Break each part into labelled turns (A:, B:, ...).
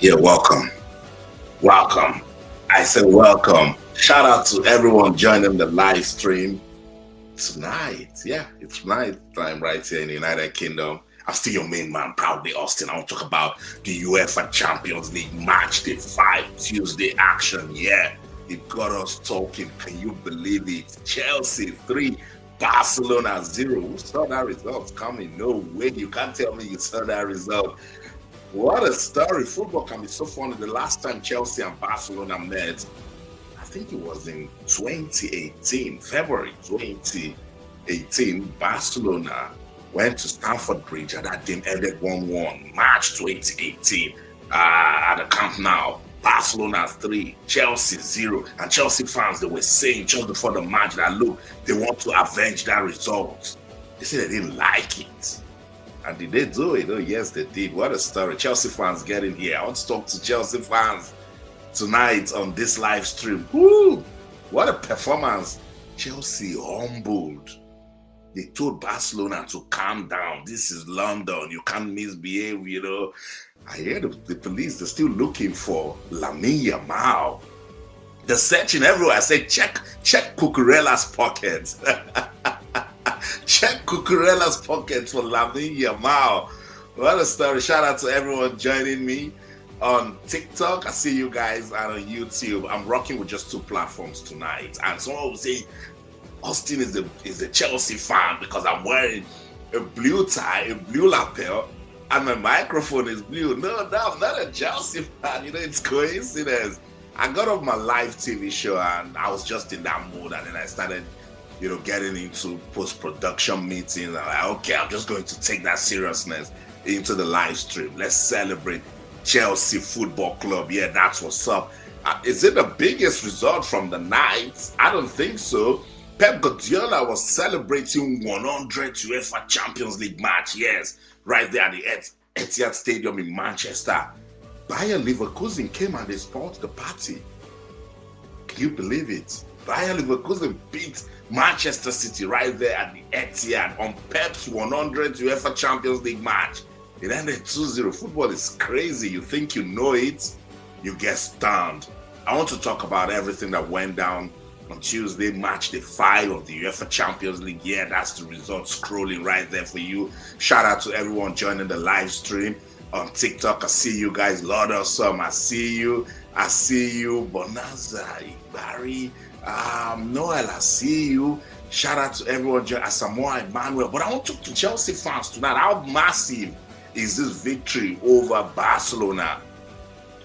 A: Yeah, welcome. Welcome. I said welcome. Shout out to everyone joining the live stream tonight. Yeah, it's night time right here in the United Kingdom. I'm still your main man, proudly Austin. I want to talk about the UEFA Champions League match day 5 Tuesday action. Yeah, it got us talking. Can you believe it? Chelsea 3, Barcelona 0. Who saw that result coming? No way. You can't tell me you saw that result. What a story. Football can be so funny. The last time Chelsea and Barcelona met, I think it was in 2018, February 2018. Barcelona went to Stamford Bridge and that game ended 1-1. March 2018 at the Camp Nou. Barcelona 3, Chelsea 0. And Chelsea fans, they were saying just before the match that, look, they want to avenge that result. They said they didn't like it. And did they do it? Oh, yes, they did. What a story. Chelsea fans, get in here. I want to talk to Chelsea fans tonight on this live stream. Woo! What a performance. Chelsea humbled. They told Barcelona to calm down. This is London. You can't misbehave, you know. I hear the police, they're still looking for Lamine Yamal. They're searching everywhere. I said, check Cucurella's pockets. Check Cucurella's pocket for Lamine Yamal. What a story. Shout out to everyone joining me on TikTok. I see you guys, and on YouTube. I'm rocking with just 2 platforms tonight. And someone will say, Austin is a Chelsea fan because I'm wearing a blue tie, a blue lapel, and my microphone is blue. No, I'm not a Chelsea fan. You know, it's coincidence. I got off my live TV show and I was just in that mood, and then I started getting into post-production meetings. I'm like, okay, I'm just going to take that seriousness into the live stream. Let's celebrate Chelsea Football Club. Yeah, that's what's up. Is it the biggest result from the night? I don't think so. Pep Guardiola was celebrating 100th UEFA Champions League match. Yes, right there at the Etihad Stadium in Manchester. Bayer Leverkusen came and they sponsored the party. Can you believe it? Bayer Leverkusen beat Manchester City right there at the Etihad on Pep's 100th UEFA Champions League match. It ended 2-0. Football is crazy. You think you know it, you get stunned. I want to talk about everything that went down on Tuesday, match day 5 of the UEFA Champions League. Yeah, that's the result scrolling right there for you. Shout out to everyone joining the live stream on TikTok. I see you guys. Lord awesome. I see you. Bonanza, Barry. Noel, I see you. Shout out to everyone, Asamoah Emmanuel. But I want to talk to Chelsea fans tonight. How massive is this victory over Barcelona?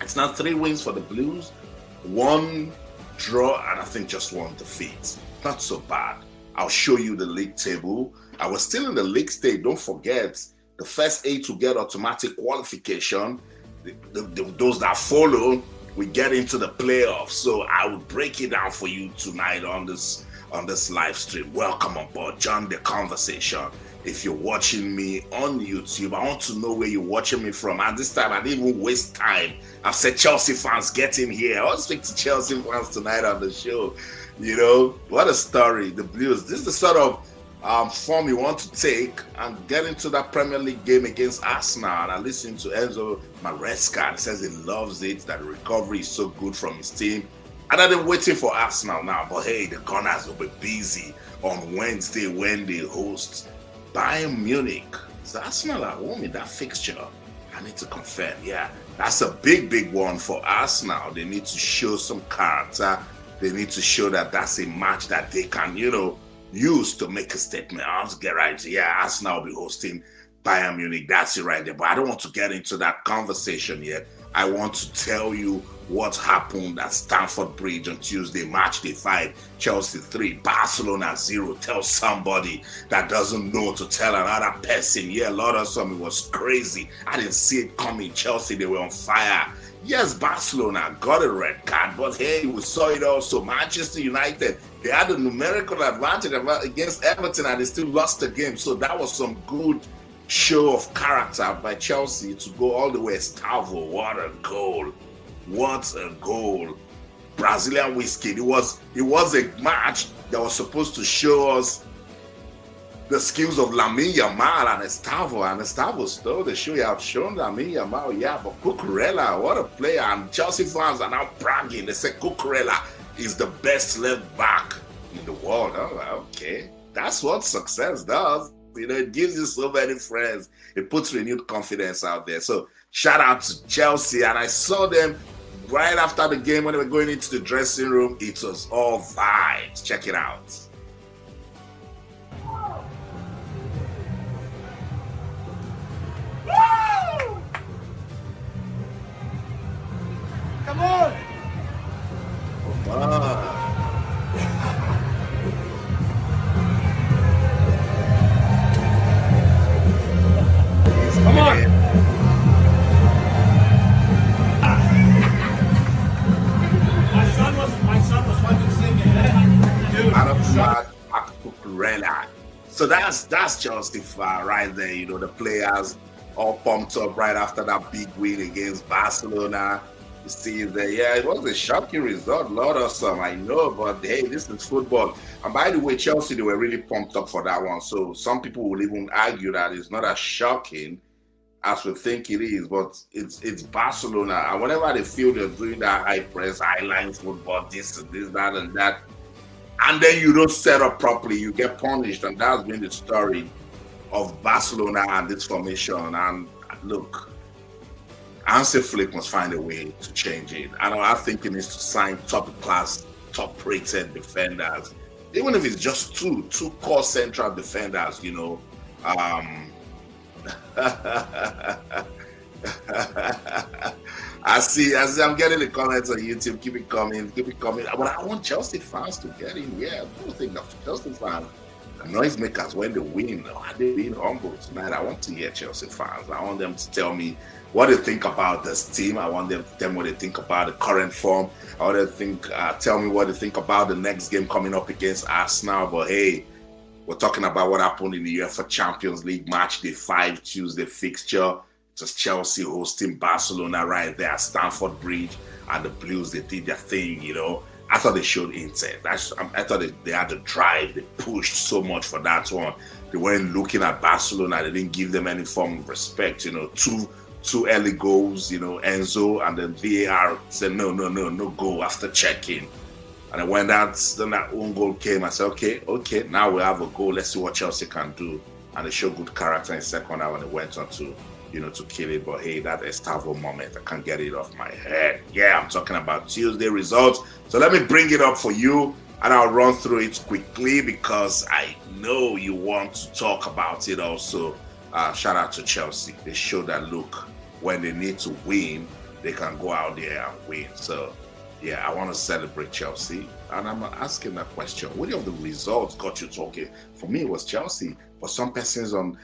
A: It's now 3 wins for the Blues, 1 draw, and I think just 1 defeat. Not so bad. I'll show you the league table. I was still in the league stage. Don't forget, the first 8 to get automatic qualification. Those that follow, we get into the playoffs. So I will break it down for you tonight on this live stream. Welcome on board. Join the conversation. If you're watching me on YouTube, I want to know where you're watching me from. And this time, I didn't even waste time. I've said, Chelsea fans, get in here. I want to speak to Chelsea fans tonight on the show. You know, what a story. The Blues. This is the sort of form you want to take and get into that Premier League game against Arsenal. And I listened to Enzo Maresca, and says he loves it, that the recovery is so good from his team. And I've been waiting for Arsenal now, but hey, the Gunners will be busy on Wednesday when they host Bayern Munich. Is Arsenal at home in that fixture? I need to confirm. Yeah, that's a big one for Arsenal. They need to show some character. They need to show that that's a match that they can, use to make a statement. I want to get right. Yeah, Arsenal will be hosting Bayern Munich. That's it right there. But I don't want to get into that conversation yet. I want to tell you what happened at Stamford Bridge on Tuesday, match day 5, Chelsea 3, Barcelona 0. Tell somebody that doesn't know to tell another person. Yeah, Lord of some, it was crazy. I didn't see it coming. Chelsea, they were on fire. Yes, Barcelona got a red card, but hey, we saw it also. Manchester United, they had a numerical advantage against Everton and they still lost the game. So that was some good show of character by Chelsea to go all the way. Estavao, what a goal. What a goal. Brazilian whiskey. It was a match that was supposed to show us the skills of Lamine Yamal and Estavao. And Estavao stole the show. He outshone Lamine Yamal. Yeah, but Cucurella, what a player. And Chelsea fans are now bragging. They say Cucurella is the best left back in the world. I'm like, okay, that's what success does. You know, it gives you so many friends. It puts renewed confidence out there. So shout out to Chelsea. And I saw them right after the game when they were going into the dressing room. It was all vibes. Check it out.
B: Woo! Come on! Come on! My son was fucking singing. Dude,
A: Cucurella. So that's Chelsea right there. You know, the players all pumped up right after that big win against Barcelona. You see there, yeah, it was a shocking result, lot of some, I know, but hey, this is football. And by the way, Chelsea, they were really pumped up for that one. So some people will even argue that it's not as shocking as we think it is, but it's Barcelona. And whenever they feel they're doing that high press, high line football, this, that, and that, and then you don't set up properly, you get punished. And that's been the story of Barcelona and this formation. And look, Hansi Flick must find a way to change it. And I think he needs to sign top-class, top-rated defenders, even if it's just two core central defenders. You know, I see. I'm getting the comments on YouTube. Keep it coming. But I want Chelsea fans to get in. Yeah, I don't think that Chelsea fans, the noisemakers, when they win, are they being humble tonight? I want to hear Chelsea fans. I want them to tell me what they think about this team. I want them to tell me what they think about the current form. I want them to tell me what they think about the next game coming up against Arsenal. But hey, we're talking about what happened in the UEFA Champions League matchday 5 Tuesday fixture. It was Chelsea hosting Barcelona right there at Stamford Bridge, and the Blues, they did their thing, you know. I thought they showed intent. I thought they had the drive. They pushed so much for that one. They weren't looking at Barcelona. They didn't give them any form of respect, you know. Two early goals, you know, Enzo, and then VAR said no goal after checking. And then when that own goal came, I said, okay, now we have a goal. Let's see what Chelsea can do. And they showed good character in second half, and they went on to, you know, to kill it. But hey, that Estavao moment, I can't get it off my head. Yeah, I'm talking about Tuesday results. So let me bring it up for you, and I'll run through it quickly because I know you want to talk about it also. Shout out to Chelsea. They showed that, look, when they need to win, they can go out there and win. So yeah, I want to celebrate Chelsea. And I'm asking that question. Which of the results got you talking? For me, it was Chelsea. But some persons on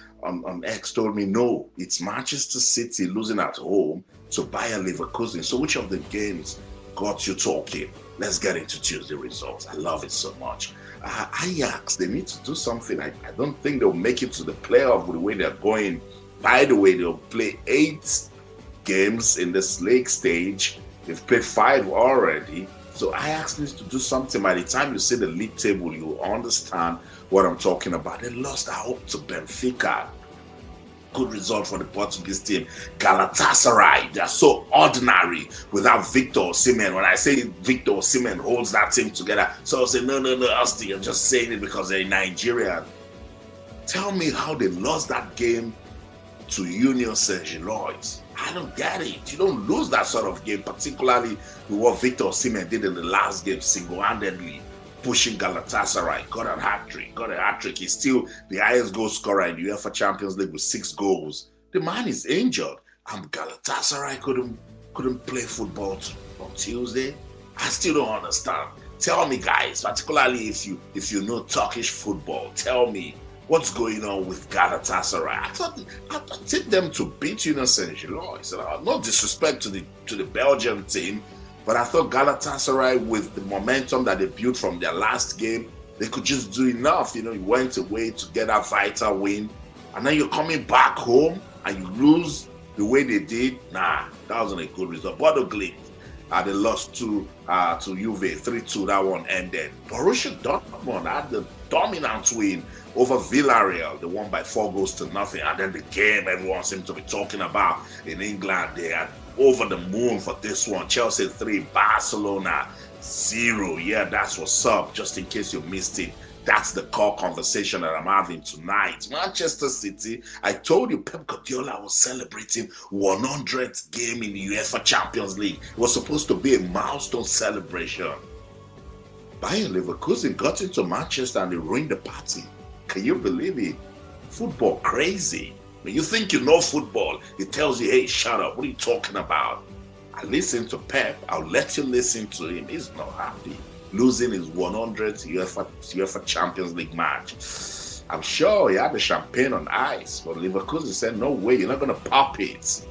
A: X told me, no, it's Manchester City losing at home to Bayer Leverkusen. So which of the games got you talking? Let's get into Tuesday results. I love it so much. Ajax, they need to do something. I don't think they'll make it to the playoff with the way they're going. By the way, they'll play 8 games in this league stage. They've played 5 already. So Ajax needs to do something. By the time you see the league table, you'll understand what I'm talking about. They lost their hope to Benfica. Good result for the Portuguese team. Galatasaray, they're so ordinary without Victor Osimhen. When I say Victor Osimhen holds that team together, so I'll say, no, Asti, you're just saying it because they're Nigerian. Tell me how they lost that game to Union Saint-Gilloise. I don't get it. You don't lose that sort of game, particularly with what Victor Osimhen did in the last game, single-handedly pushing Galatasaray. Got a hat-trick. He's still the highest goal scorer in the UEFA Champions League with 6 goals. The man is injured, and Galatasaray couldn't play football on Tuesday. I still don't understand. Tell me, guys, particularly if you know Turkish football, tell me what's going on with Galatasaray. I thought I'd take them to beat Union Saint-Gilloise. No disrespect to the Belgian team, but I thought Galatasaray, with the momentum that they built from their last game, they could just do enough. You know, you went away to get that vital win, and then you're coming back home and you lose the way they did. Nah, that wasn't a good result. Bodo Glimt, They lost to Juve 3-2. That one ended. Borussia Dortmund had the dominant win over Villarreal. They won by 4-0. And then the game everyone seemed to be talking about in England, they are over the moon for this one. Chelsea 3, Barcelona 0. Yeah, that's what's up. Just in case you missed it, that's the core conversation that I'm having tonight. Manchester City, I told you Pep Guardiola was celebrating 100th game in the UEFA Champions League. It was supposed to be a milestone celebration. Bayer Leverkusen got into Manchester and they ruined the party. Can you believe it? Football crazy. When you think you know football, it tells you, hey, shut up. What are you talking about? I listen to Pep. I'll let you listen to him. He's not happy. Losing his 100th UEFA Champions League match. I'm sure he had the champagne on ice, but Leverkusen said, no way, you're not going to pop it.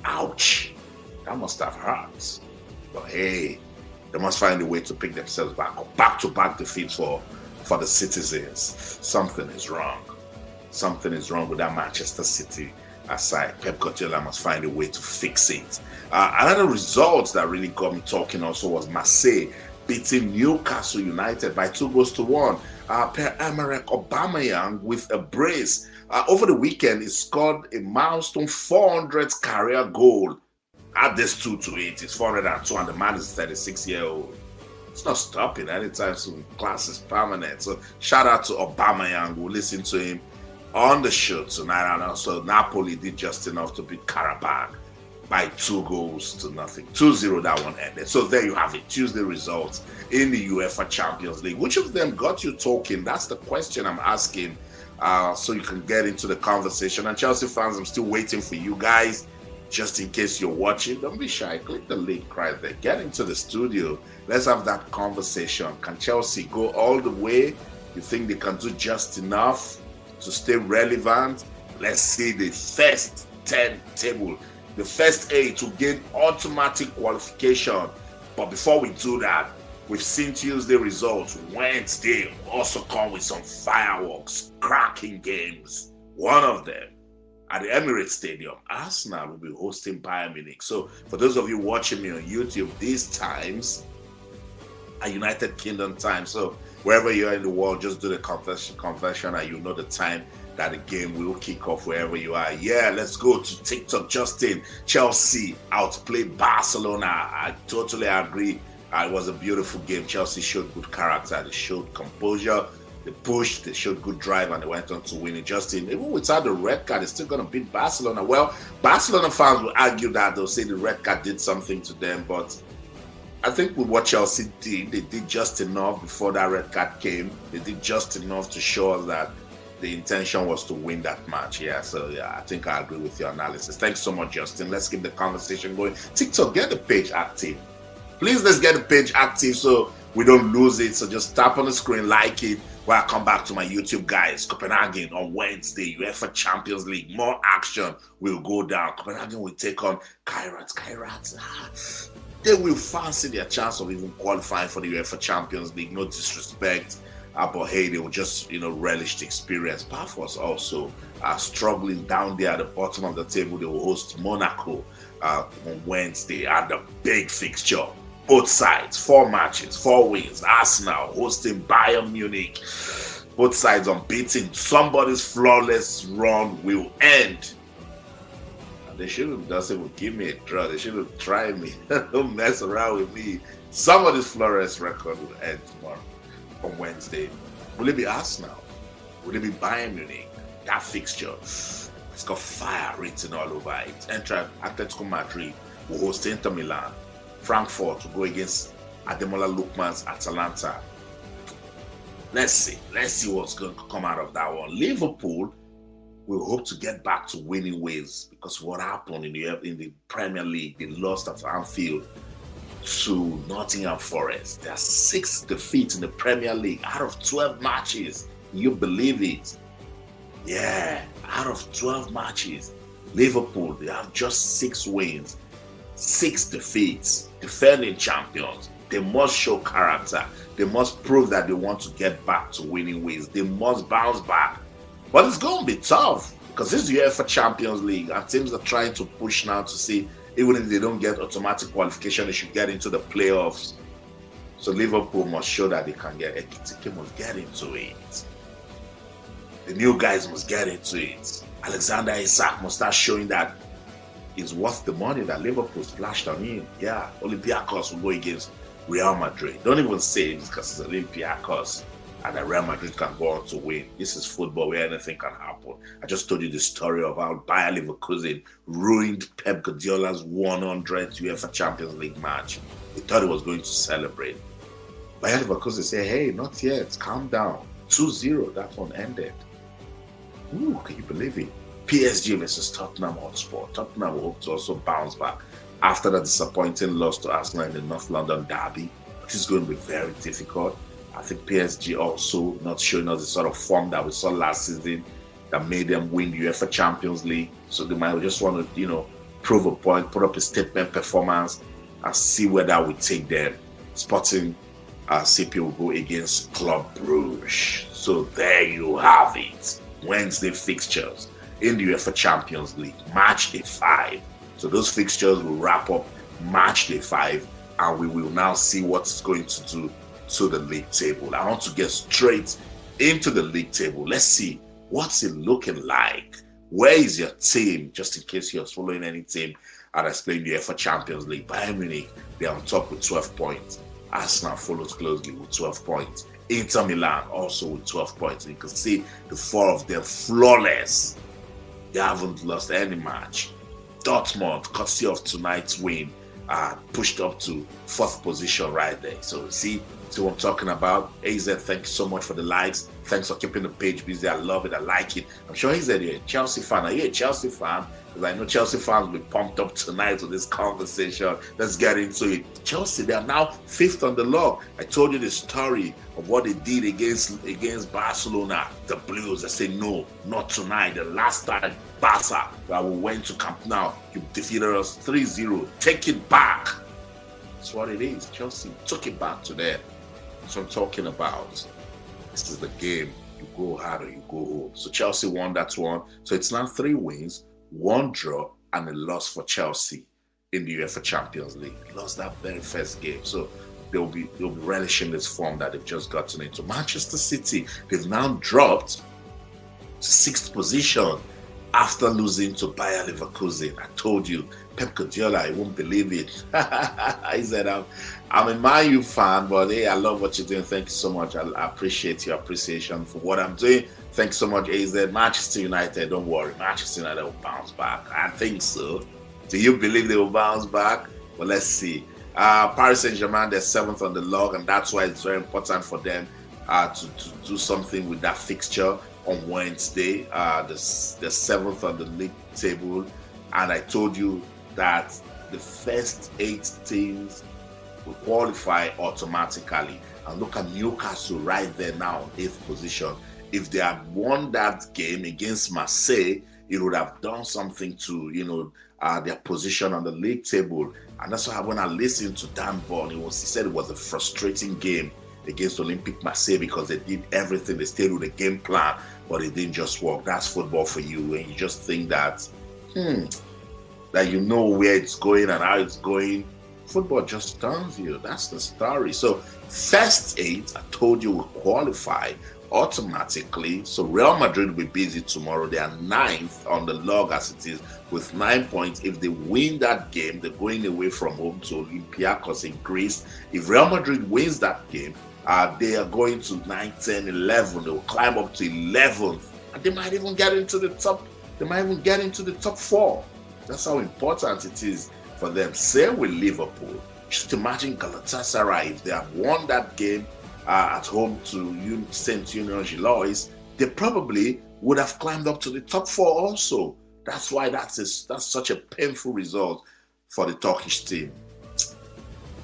A: Ouch. That must have hurt. But hey, they must find a way to pick themselves back up. Back-to-back defeats for the citizens. Something is wrong. Something is wrong with that Manchester City side. Pep Guardiola must find a way to fix it. Another result that really got me talking also was Marseille beating Newcastle United by 2-1. Pierre-Emerick Aubameyang with a brace. Over the weekend, he scored a milestone 400th career goal. Add this 2 to it, it's 402, and the man is 36-year-old. It's not stopping anytime soon. Class is permanent. So shout out to Aubameyang. We'll listen to him on the show tonight. And also Napoli did just enough to beat Karabakh by 2-0. 2-0 that one ended. So there you have it. Tuesday results in the UEFA Champions League. Which of them got you talking? That's the question I'm asking. So you can get into the conversation. And Chelsea fans, I'm still waiting for you guys. Just in case you're watching, don't be shy. Click the link right there. Get into the studio. Let's have that conversation. Can Chelsea go all the way? You think they can do just enough to stay relevant? Let's see the first 10 table. The first 8 to gain automatic qualification. But before we do that, we've seen Tuesday results. Wednesday also come with some fireworks, cracking games. One of them at the Emirates Stadium, Arsenal will be hosting Bayern Munich. So for those of you watching me on YouTube, these times are United Kingdom time. So wherever you are in the world, just do the conversion and you know the time that the game will kick off wherever you are. Yeah, let's go to TikTok. Justin, Chelsea outplayed Barcelona. I totally agree. It was a beautiful game. Chelsea showed good character. They showed composure. They pushed. They showed good drive, and they went on to win it. Justin, even without the red card, they're still going to beat Barcelona. Well, Barcelona fans will argue that. They'll say the red card did something to them, but I think with what Chelsea did, they did just enough before that red card came. They did just enough to show us that the intention was to win that match. Yeah, so yeah, I think I agree with your analysis. Thanks so much, Justin. Let's keep the conversation going. TikTok, get the page active. Please, let's get the page active so we don't lose it. So just tap on the screen, like it, while I come back to my YouTube, guys. Copenhagen on Wednesday, UEFA Champions League. More action will go down. Copenhagen will take on Kairat. They will fancy their chance of even qualifying for the UEFA Champions League. No disrespect. But hey, they will just, relish the experience. Pafos also struggling down there at the bottom of the table. They will host Monaco on Wednesday at the big fixture. Both sides, 4 matches, 4 wins. Arsenal hosting Bayern Munich. Both sides unbeaten. Somebody's flawless run will end. And they shouldn't just even give me a draw. They shouldn't try me. Don't mess around with me. Somebody's flawless record will end tomorrow. On Wednesday. Will it be Arsenal? Will it be Bayern Munich? That fixture, it's got fire written all over it. Enter Atletico Madrid will host Inter Milan. Frankfurt will go against Ademola Lookman's Atalanta. Let's see what's going to come out of that one. Liverpool will hope to get back to winning ways, because what happened in the Premier League, they lost at Anfield to Nottingham Forest. There are 6 defeats in the Premier League out of 12 matches. Can you believe it? Yeah, out of 12 matches. Liverpool, they have just 6 wins, 6 defeats. Defending champions. They must show character. They must prove that they want to get back to winning ways. They must bounce back. But it's going to be tough, because this is the UEFA Champions League and teams are trying to push now to see Even if they don't get automatic qualification, they should get into the playoffs. So Liverpool must show that they can get it. Ekitike must get into it. The new guys must get into it. Alexander Isak must start showing that he's worth the money that Liverpool splashed on him. Yeah, Olympiacos will go against Real Madrid. Don't even say it because it's Olympiacos and that Real Madrid can go on to win. This is football where anything can happen. I just told you the story of how Bayer Leverkusen ruined Pep Guardiola's 100th UEFA Champions League match. He thought he was going to celebrate. Bayer Leverkusen said, hey, not yet, calm down. 2-0, that one ended. Ooh, can you believe it? PSG versus Tottenham Hotspur. Tottenham will hope to also bounce back after the disappointing loss to Arsenal in the North London derby. It is going to be very difficult. I think PSG also not showing us the sort of form that we saw last season that made them win the UEFA Champions League. So they might just want to, prove a point, put up a statement performance, and see where that would take them. Sporting CP will go against Club Brugge. So there you have it. Wednesday fixtures in the UEFA Champions League, matchday 5. So those fixtures will wrap up matchday 5, and we will now see what's going to do to the league table. I want to get straight into the league table. Let's see what's it looking like. Where is your team? Just in case you're following any team and is playing the UEFA Champions League. Bayern Munich, they're on top with 12 points. Arsenal follows closely with 12 points. Inter Milan also with 12 points. You can see the 4 of them flawless. They haven't lost any match. Dortmund, courtesy of tonight's win, pushed up to 4th position right there. So see what I'm talking about. AZ, thank you so much for the likes. Thanks for keeping the page busy. I love it. I like it. I'm sure AZ, you're a Chelsea fan. Are you a Chelsea fan? Because I know Chelsea fans will be pumped up tonight with this conversation. Let's get into it. Chelsea, they are now 5th on the log. I told you the story of what they did against Barcelona, the Blues. I said, no, not tonight. The last time Barca, that we went to Camp Nou, you defeated us 3-0. Take it back. That's what it is. Chelsea took it back to them. That's what I'm talking about. This is the game. You go hard or you go home. So Chelsea won that one. So it's now 3 wins, 1 draw, and a loss for Chelsea in the UEFA Champions League. Lost that very first game. So they'll be relishing this form that they've just gotten into. Manchester City, they've now dropped to 6th position after losing to Bayer Leverkusen. I told you, Pep Guardiola, I won't believe it. He said, I'm a Man U fan, but hey, I love what you're doing. Thank you so much. I appreciate your appreciation for what I'm doing. Thanks so much, AZ. Manchester United, don't worry. Manchester United will bounce back. I think so. Do you believe they will bounce back? Well, let's see. Paris Saint-Germain, they're 7th on the log, and that's why it's very important for them to do something with that fixture on Wednesday. They're 7th on the league table, and I told you that the first 8 teams will qualify automatically. And look at Newcastle right there now, 8th position. If they had won that game against Marseille, it would have done something to, their position on the league table. And that's why when I listened to Dan Bond, he said it was a frustrating game against Olympique Marseille because they did everything. They stayed with the game plan, but it didn't just work. That's football for you. And you just think that, that you know where it's going and how it's going. Football just stuns you. That's the story. So first 8, I told you, will qualify automatically. So Real Madrid will be busy tomorrow. They are 9th on the log as it is with 9 points. If they win that game, they're going away from home to Olympiacos in Greece. If Real Madrid wins that game, they are going to 9, 10, 11. They will climb up to 11th, and they might even get into the top. They might even get into the top 4. That's how important it is for them. Same with Liverpool. Just imagine Galatasaray, if they had won that game at home to St. Union Gilois, they probably would have climbed up to the top 4 also. That's why that's such a painful result for the Turkish team.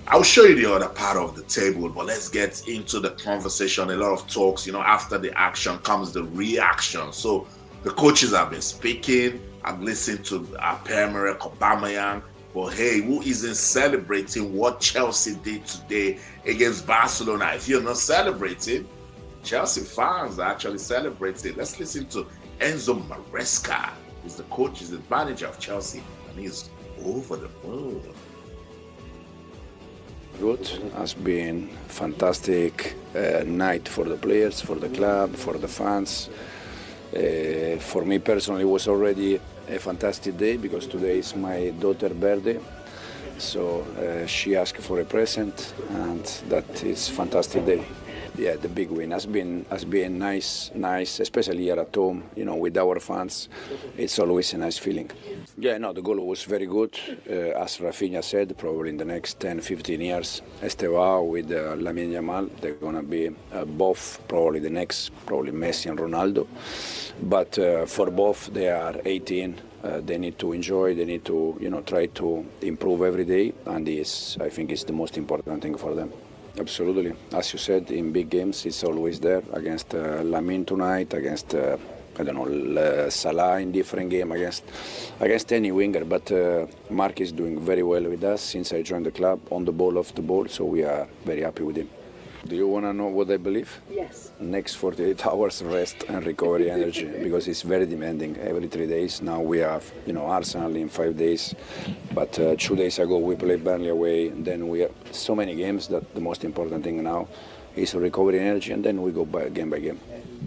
A: I'll show you the other part of the table, but let's get into the conversation. A lot of talks, after the action comes the reaction. So the coaches have been speaking. I've listened to Pierre-Emerick Aubameyang. But hey, who isn't celebrating what Chelsea did today against Barcelona? If you're not celebrating, Chelsea fans are actually celebrating. Let's listen to Enzo Maresca. He's the coach, he's the manager of Chelsea, and he's over the moon.
C: Good. Has been fantastic night for the players, for the club, for the fans. For me personally, it was already a fantastic day because today is my daughter's birthday. So she asked for a present, and that is fantastic day. Yeah, the big win has been nice, especially here at home. You know, with our fans, it's always a nice feeling. Yeah, no, the goal was very good. As Rafinha said, probably in the next 10, 15 years, Estavao with Lamine Yamal, they're gonna be both probably the next, probably Messi and Ronaldo. But for both, they are 18. They need to enjoy. They need to, try to improve every day, and this, I think, is the most important thing for them. Absolutely. As you said, in big games, it's always there. Against Lamine tonight, against, Salah in different game, against any winger. But Mark is doing very well with us since I joined the club, on the ball, off the ball, so we are very happy with him. Do you want to know what I believe?
D: Yes.
C: Next 48 hours rest and recovery energy, because it's very demanding every 3 days. Now we have, Arsenal in 5 days, but 2 days ago we played Burnley away. And then we have so many games that the most important thing now is recovery energy, and then we go by game by game.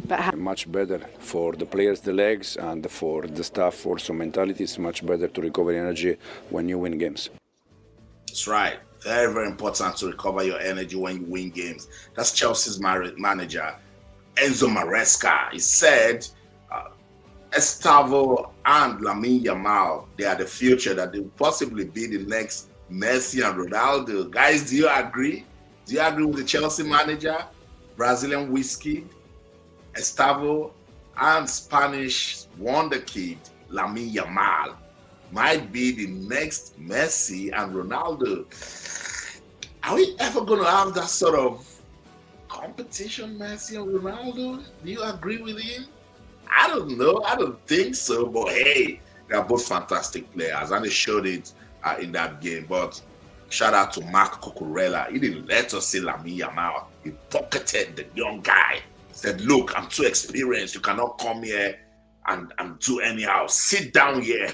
D: But
C: Much better for the players, the legs, and for the staff also mentality. It's much better to recover energy when you win games.
A: That's right. Very, very important to recover your energy when you win games. That's Chelsea's manager, Enzo Maresca. He said Estavao and Lamine Yamal, they are the future, that they will possibly be the next Messi and Ronaldo. Guys, do you agree? Do you agree with the Chelsea manager, Brazilian whiskey, Estavao, and Spanish wonderkid, Lamine Yamal might be the next Messi and Ronaldo? Are we ever going to have that sort of competition, Messi and Ronaldo? Do you agree with him? I don't know. I don't think so. But hey, they are both fantastic players, and they showed it in that game. But shout out to Mark Cucurella. He didn't let us see Lamine Yamal. He pocketed the young guy. Said, look, I'm too experienced. You cannot come here and do anyhow. Sit down here.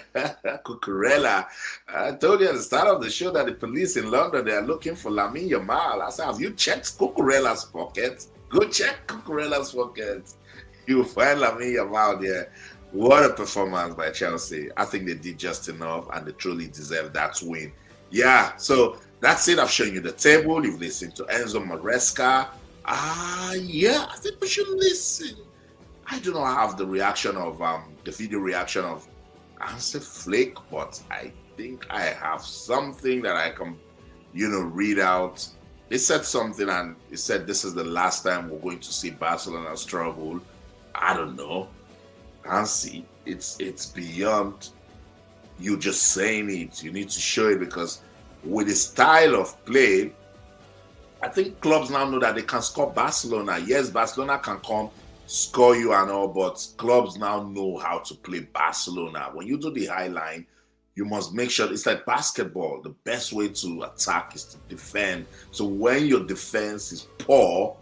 A: Cucurella. I told you at the start of the show that the police in London, they are looking for Lamine Yamal. I said, have you checked Cucurella's pocket? Go check Cucurella's pocket. You'll find Lamine Yamal there. What a performance by Chelsea. I think they did just enough, and they truly deserve that win. Yeah, so that's it. I've shown you the table. You've listened to Enzo Maresca. Yeah, I think we should listen. I do not have the reaction of the video reaction of Hansi Flick, but I think I have something that I can, read out. He said something, and he said this is the last time we're going to see Barcelona struggle. I don't know, Hansi. It's beyond you just saying it. You need to show it, because with the style of play, I think clubs now know that they can score Barcelona. Yes, Barcelona can come score you and all, but clubs now know how to play Barcelona. When you do the high line, you must make sure it's like basketball. The best way to attack is to defend. So when your defense is poor,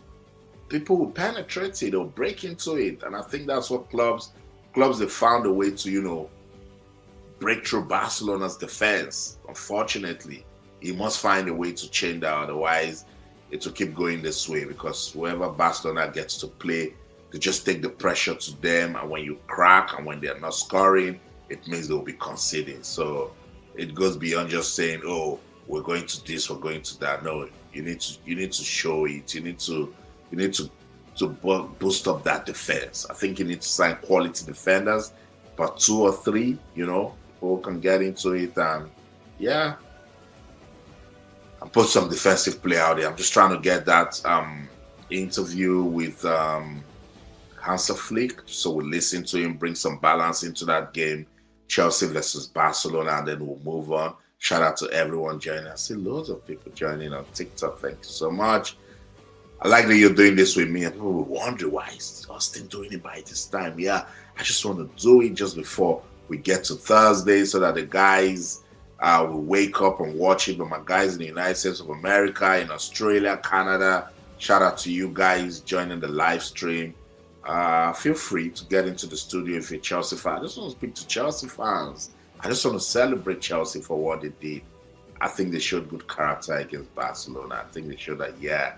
A: people will penetrate it or break into it. And I think that's what clubs have found a way to, break through Barcelona's defense. Unfortunately, he must find a way to change that. Otherwise, it will keep going this way, because whoever Barcelona gets to play, they just take the pressure to them, and when you crack and when they're not scoring, it means they'll be conceding. So it goes beyond just saying, "Oh, we're going to this, we're going to that." No, you need to show it. You need to boost up that defense. I think you need to sign quality defenders, but 2 or 3, who can get into it, and yeah, and put some defensive play out there. I'm just trying to get that interview with Hansi Flick, so we'll listen to him, bring some balance into that game, Chelsea versus Barcelona, and then we'll move on. Shout out to everyone joining. I see loads of people joining on TikTok. Thank you so much. I like that you're doing this with me, and people will wonder, why is Austin doing it by this time? Yeah, I just want to do it just before we get to Thursday, so that the guys will wake up and watch it. But my guys in the United States of America, in Australia, Canada, shout out to you guys joining the live stream. Feel free to get into the studio if you're Chelsea fan. I just want to speak to Chelsea fans. I just want to celebrate Chelsea for what they did. I think they showed good character against Barcelona. I think they showed that, yeah,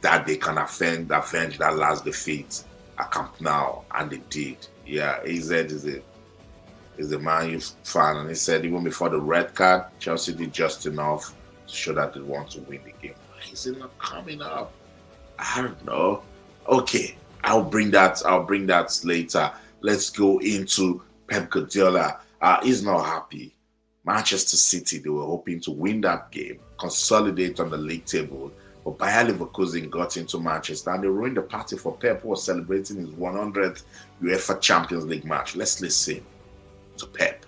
A: that they can avenge that last defeat at Camp Nou, and they did. Yeah, AZ is a Man U fan, and he said even before the red card, Chelsea did just enough to show that they want to win the game. Why is it not coming up? I don't know. Okay, I'll bring that later. Let's go into Pep Guardiola. He's not happy. Manchester City, they were hoping to win that game, consolidate on the league table, but Bayer Leverkusen got into Manchester and they ruined the party for Pep, who was celebrating his 100th UEFA Champions League match. Let's listen to Pep.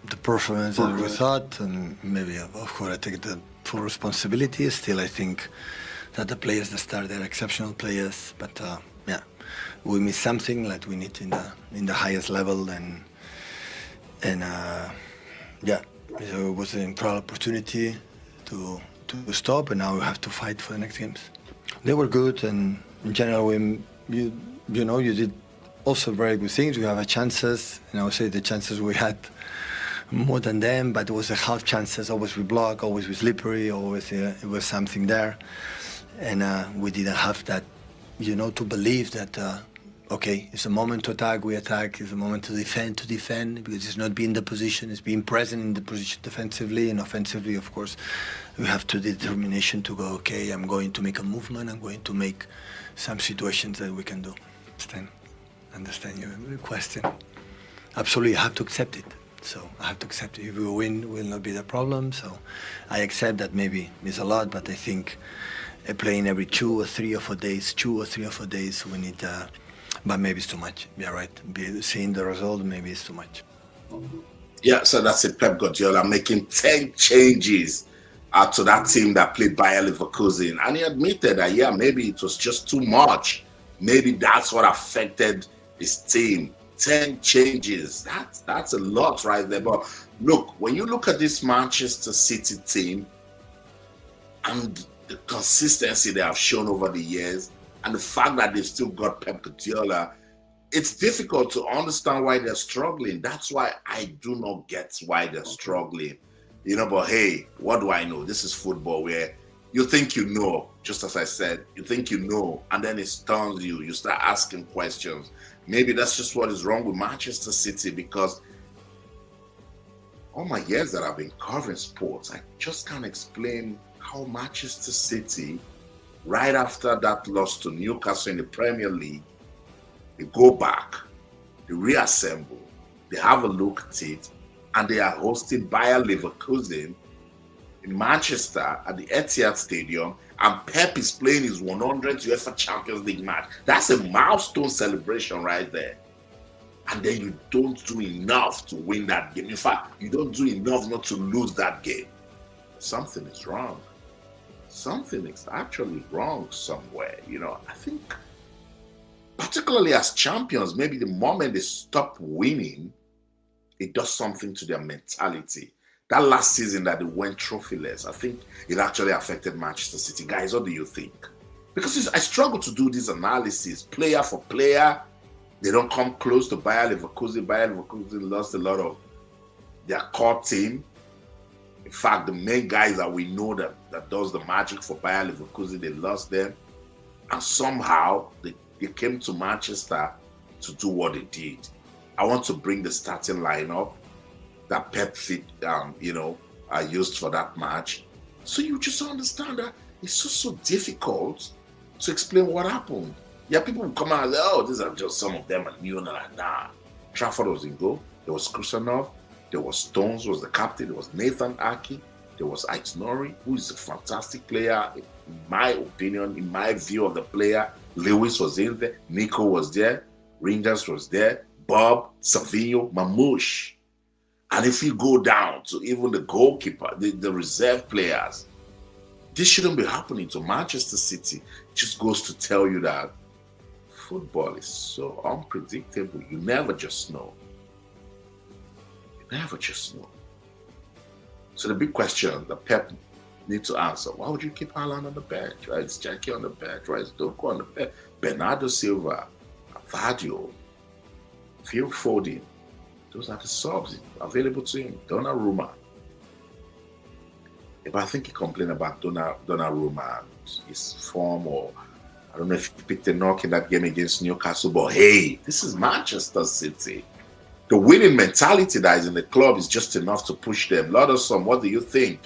D: The performance that we thought, and maybe, of course, I take the full responsibility. Still, I think that the players that started are exceptional players, but yeah, we missed something like we need in the highest level, and yeah, so it was an incredible opportunity to stop, and now we have to fight for the next games. They were good, and in general, you did also very good things. We have chances, and I would say the chances we had more than them, but it was a half chances. Always we block, always we slippery, always it was something there, and we didn't have that, to believe that. Okay, it's a moment to attack, we attack. It's a moment to defend, because it's not being in the position, it's being present in the position defensively and offensively. Of course, we have to determination to go, okay, I'm going to make a movement, I'm going to make some situations that we can do. Understand your question. Absolutely, I have to accept it. So I have to accept it. If we win, it will not be the problem. So I accept that maybe it's a lot, but I think playing every 2 or 3 or 4 days, we need... but maybe it's too much. Yeah, right. Seeing the result, maybe it's too much.
A: Yeah, so that's it. Pep Guardiola making 10 changes to that team that played Bayer Leverkusen. And he admitted that, yeah, maybe it was just too much. Maybe that's what affected his team. 10 changes. That's a lot right there. But look, when you look at this Manchester City team and the consistency they have shown over the years, and the fact that they've still got Pep Guardiola, it's difficult to understand why they're struggling. That's why I do not get why they're struggling. But hey, what do I know? This is football where you think you know, just as I said, you think you know, and then it stuns you. You start asking questions. Maybe that's just what is wrong with Manchester City, because all my years that I've been covering sports, I just can't explain how Manchester City, right after that loss to Newcastle in the Premier League, they go back, they reassemble, they have a look at it, and they are hosting Bayer Leverkusen in Manchester at the Etihad Stadium, and Pep is playing his 100th UEFA Champions League match. That's a milestone celebration right there. And then you don't do enough to win that game. In fact, you don't do enough not to lose that game. Something is wrong. Something is actually wrong somewhere. I think, particularly as champions, maybe the moment they stop winning, it does something to their mentality. That last season that they went trophyless, I think it actually affected Manchester City. Guys, what do you think? Because I struggle to do this analysis, player for player. They don't come close to Bayer Leverkusen. Bayer Leverkusen lost a lot of their core team. In fact, the main guys that we know that does the magic for Bayer Leverkusen, they lost them. And somehow they came to Manchester to do what they did. I want to bring the starting lineup that Pep used for that match. So you just understand that it's so difficult to explain what happened. Yeah, people will come out and say, oh, these are just some of them. And nah. Trafford was in goal. There was Kusanov. There was Stones was the captain. There was Nathan Aki. There was Aït-Nouri, who is a fantastic player, in my opinion, in my view of the player. Lewis was in there. Nico was there. Rangers was there. Bob, Savinho, Mamouche. And if you go down to even the goalkeeper, the reserve players, this shouldn't be happening to Manchester City. It just goes to tell you that football is so unpredictable. You never just know. Never just know. So the big question that Pep needs to answer, why would you keep Haaland on the bench? Why is Jackie on the bench? Why is Doku on the bench? Bernardo Silva, Vadio, Phil Foden, Those are the subs available to him. Donnarumma. But I think he complained about Donnarumma and his form, or I don't know if he picked a knock in that game against Newcastle, but hey, this is Manchester City. The winning mentality that is in the club is just enough to push them. Lodderson, what do you think?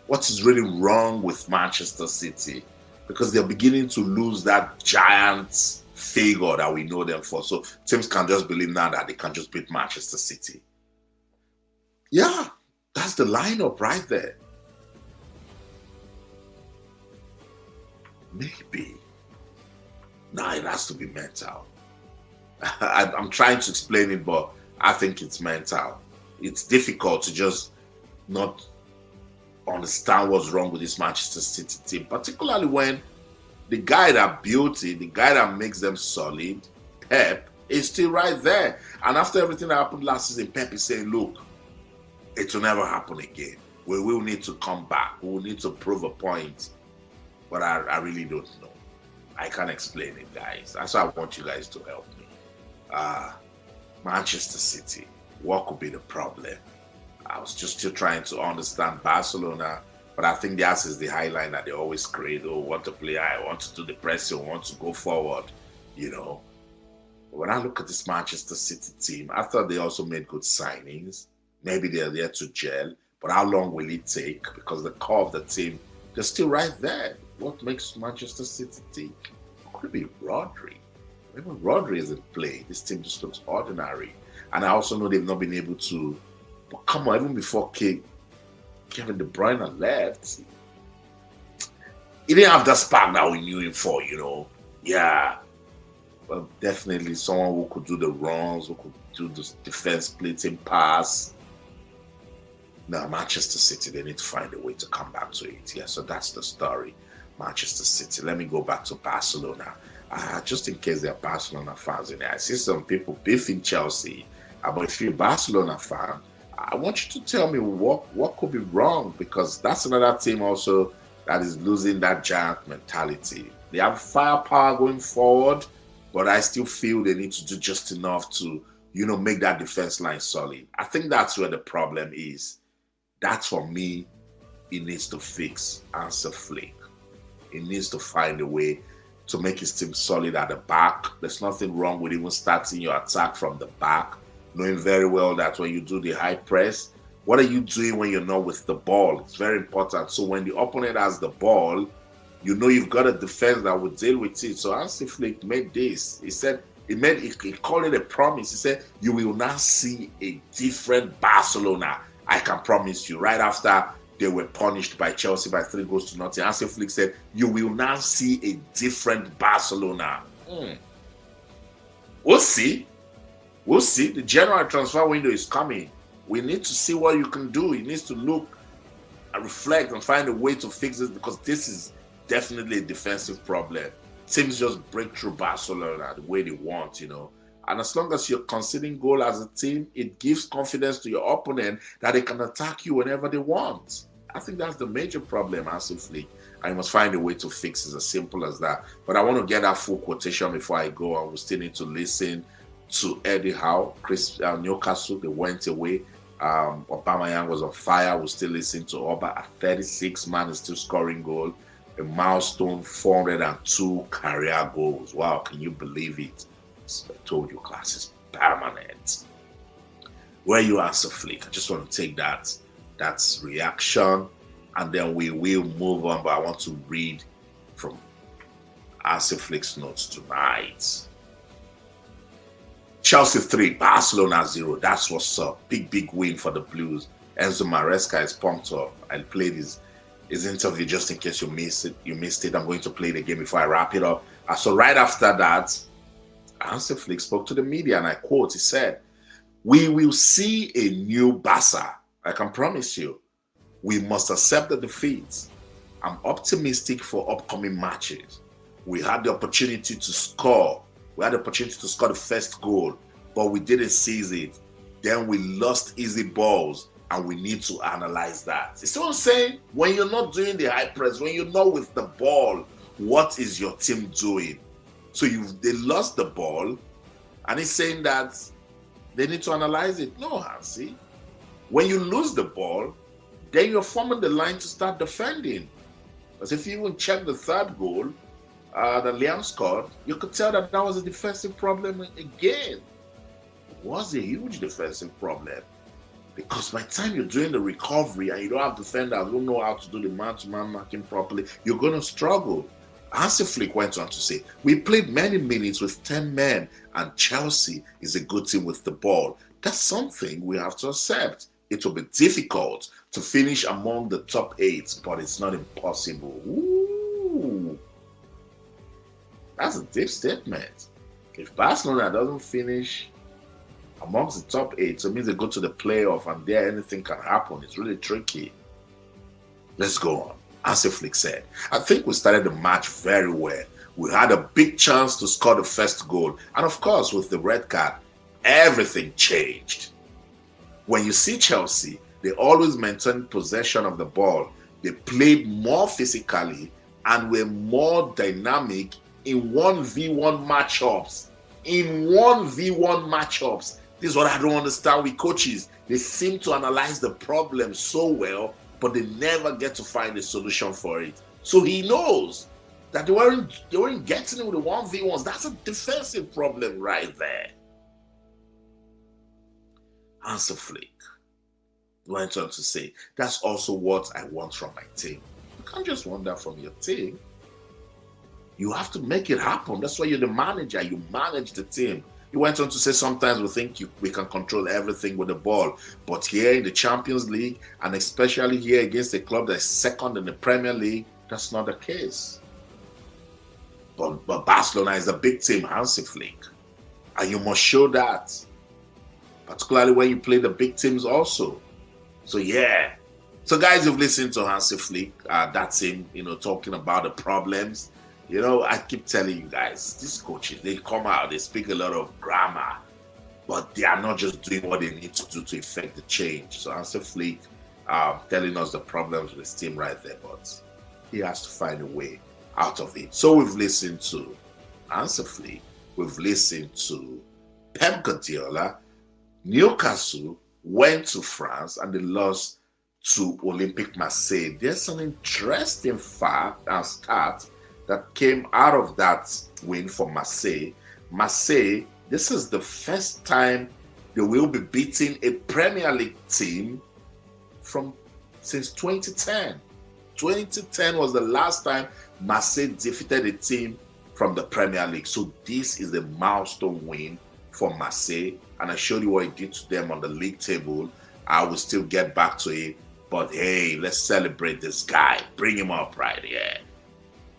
A: What is really wrong with Manchester City? Because they're beginning to lose that giant figure that we know them for. So teams can just believe now that they can just beat Manchester City. Yeah, that's the lineup right there. Maybe. Nah, it has to be mental. I'm trying to explain it, but I think it's mental. It's difficult to just not understand what's wrong with this Manchester City team, particularly when the guy that built it, the guy that makes them solid, Pep, is still right there. And after everything that happened last season, Pep is saying, look, it will never happen again. We will need to come back. We will need to prove a point. But I really don't know. I can't explain it, guys. That's why I want you guys to help me. Manchester City, what could be the problem? I was just still trying to understand Barcelona, but I think that is the highline that they always create. Oh, want to play high, want to do the pressing, want to go forward, you know. When I look at this Manchester City team, I thought they also made good signings. Maybe they're there to gel, but how long will it take? Because the core of the team, they're still right there. What makes Manchester City tick? Could be Rodri. Even Rodri isn't playing. This team just looks ordinary. And I also know they've not been able to. But come on, even before Kevin De Bruyne left, he didn't have that spark that we knew him for, you know. Yeah. But definitely someone who could do the runs, who could do the defense splitting pass. Now, Manchester City, they need to find a way to come back to it. Yeah, so that's the story. Manchester City. Let me go back to Barcelona. Just in case there are Barcelona fans in there. I see some people beefing Chelsea. But if you're a Barcelona fan, I want you to tell me what could be wrong, because that's another team also that is losing that giant mentality. They have firepower going forward, but I still feel they need to do just enough to, you know, make that defense line solid. I think that's where the problem is. That's, for me, it needs to fix Hansi Flick. It needs to find a way to make his team solid at the back. There's nothing wrong with even starting your attack from the back, knowing very well that when you do the high press, what are you doing when you're not with the ball? It's very important. So when the opponent has the ball, you know you've got a defense that will deal with it. So Hansi Flick made this. He said, he called it a promise. He said, you will now see a different Barcelona. I can promise you. Right after they were punished by Chelsea by 3-0. Hansi Flick said, you will now see a different Barcelona. We'll see. We'll see. The January transfer window is coming. We need to see what you can do. He needs to look and reflect and find a way to fix this, because this is definitely a defensive problem. Teams just break through Barcelona the way they want, you know. And as long as you're conceding goal as a team, it gives confidence to your opponent that they can attack you whenever they want. I think that's the major problem, Hansi Flick. And you must find a way to fix it, as simple as that. But I want to get that full quotation before I go, and we still need to listen to Eddie Howe. Newcastle, they went away. Aubameyang was on fire. We'll still listen to Oba. At 36, man is still scoring goal. A milestone, 402 career goals. Wow, can you believe it? I told you, class is permanent. Where you answer Flick, I just want to take that's reaction, and then we will move on. But I want to read from Hansi Flick's notes tonight. Chelsea 3, Barcelona 0. That's what's up. Big win for the Blues. Enzo Maresca is pumped up. I played his interview just in case you missed it. I'm going to play the game before I wrap it up. So right after that, Hansi Flick spoke to the media, and I quote, he said, "We will see a new Barca. I can promise you. We must accept the defeat. I'm optimistic for upcoming matches. We had the opportunity to score. We had the opportunity to score the first goal, but we didn't seize it. Then we lost easy balls, and we need to analyze that." You see what I'm saying? When you're not doing the high press, when you're not with the ball, what is your team doing? So they lost the ball, and he's saying that They need to analyze it. No, Hansi. When you lose the ball, then you're forming the line to start defending. Because if you even check the third goal that Liam scored, you could tell that that was a defensive problem again. It was a huge defensive problem. Because by the time you're doing the recovery and you don't have defenders who know how to do the man-to-man marking properly, you're going to struggle. Hansi Flick went on to say, we played many minutes with 10 men and Chelsea is a good team with the ball. That's something we have to accept. It will be difficult to finish among the top 8, but it's not impossible. Ooh. That's a deep statement. If Barcelona doesn't finish amongst the top 8, so it means they go to the playoff and there anything can happen. It's really tricky. Let's go on. Hansi Flick said, I think we started the match very well. We had a big chance to score the first goal. And of course, with the red card, everything changed. When you see Chelsea, they always maintained possession of the ball. They played more physically and were more dynamic in 1v1 matchups. In 1v1 matchups. This is what I don't understand with coaches. They seem to analyze the problem so well, but they never get to find a solution for it. So he knows that they weren't getting it with the 1v1s. That's a defensive problem right there. Hansi Flick went on to say, that's also what I want from my team. You can't just want that from your team. You have to make it happen. That's why you're the manager. You manage the team. He went on to say, sometimes we think we can control everything with the ball. But here in the Champions League, and especially here against a club that's second in the Premier League, that's not the case. But Barcelona is a big team, Hansi Flick. And you must show that. Particularly when you play the big teams also. So yeah. So guys, you've listened to Hansi Flick. That's him, talking about the problems. I keep telling you guys, these coaches, they come out, they speak a lot of grammar, but they are not just doing what they need to do to effect the change. So Hansi Flick telling us the problems with his team right there, but he has to find a way out of it. So we've listened to Hansi Flick, we've listened to Pep Guardiola. Newcastle went to France and they lost to Olympique Marseille. There's an interesting fact and stat that came out of that win for Marseille. Marseille, this is the first time they will be beating a Premier League team since 2010. 2010 was the last time Marseille defeated a team from the Premier League. So this is a milestone win for Marseille. And I showed you what it did to them on the league table. I will still get back to it. But hey, let's celebrate this guy. Bring him up right here.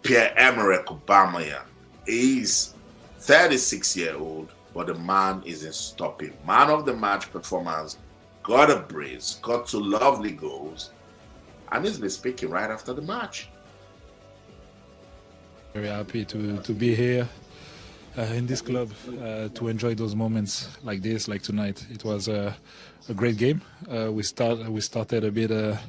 A: Pierre-Emerick Aubameyang. He's 36-year-old, but the man isn't stopping. Man of the match performance, got a brace, got 2 lovely goals, and he's been speaking right after the match.
E: Very happy to be here in this club, to enjoy those moments like this, like tonight. It was a great game. We started a bit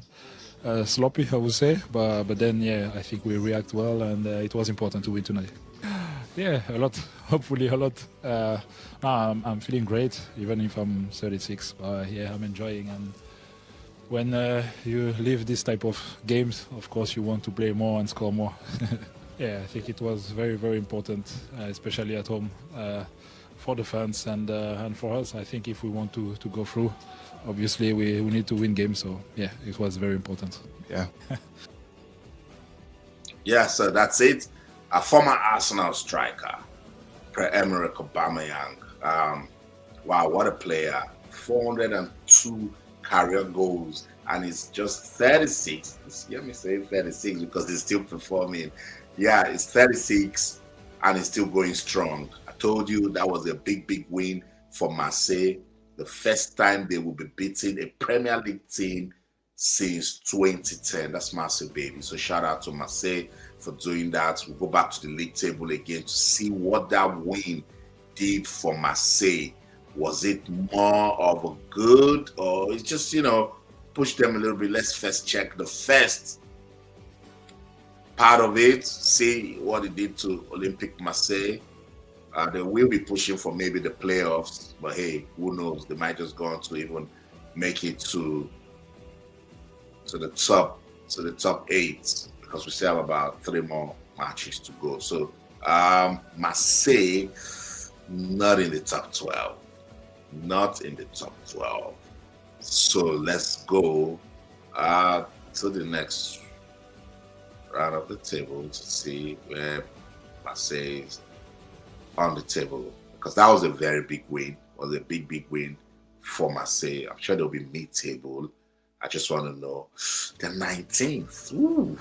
E: sloppy, I would say, but then yeah, I think we react well, and it was important to win tonight. Yeah, a lot. Hopefully a lot. I'm feeling great, even if I'm 36. Yeah, I'm enjoying. And when you live this type of games, of course, you want to play more and score more. Yeah, I think it was very, very important, especially at home, for the fans and for us. I think if we want to go through, obviously we need to win games. So yeah, it was very important.
A: Yeah. Yeah, so that's it. A former Arsenal striker, Pierre-Emerick Aubameyang. Wow, what a player. 402 career goals, and he's just 36. Let me say 36 because he's still performing. Yeah, he's 36 and he's still going strong. I told you that was a big, big win for Marseille. The first time they will be beating a Premier League team since 2010. That's massive, baby. So shout out to Marseille for doing that. We'll go back to the league table again to see what that win did for Marseille. Was it more of a good, or it's just, push them a little bit? Let's first check the first part of it, see what it did to Olympique Marseille. They will be pushing for maybe the playoffs, but hey, who knows? They might just go on to even make it to the top 8, because we still have about 3 more matches to go. So Marseille, not in the top 12. Not in the top 12. So let's go to the next round of the table to see where Marseille is on the table, because that was a very big win. It was a big win for Marseille. I'm sure they'll be mid-table. I just want to know. They're 19th. Ooh.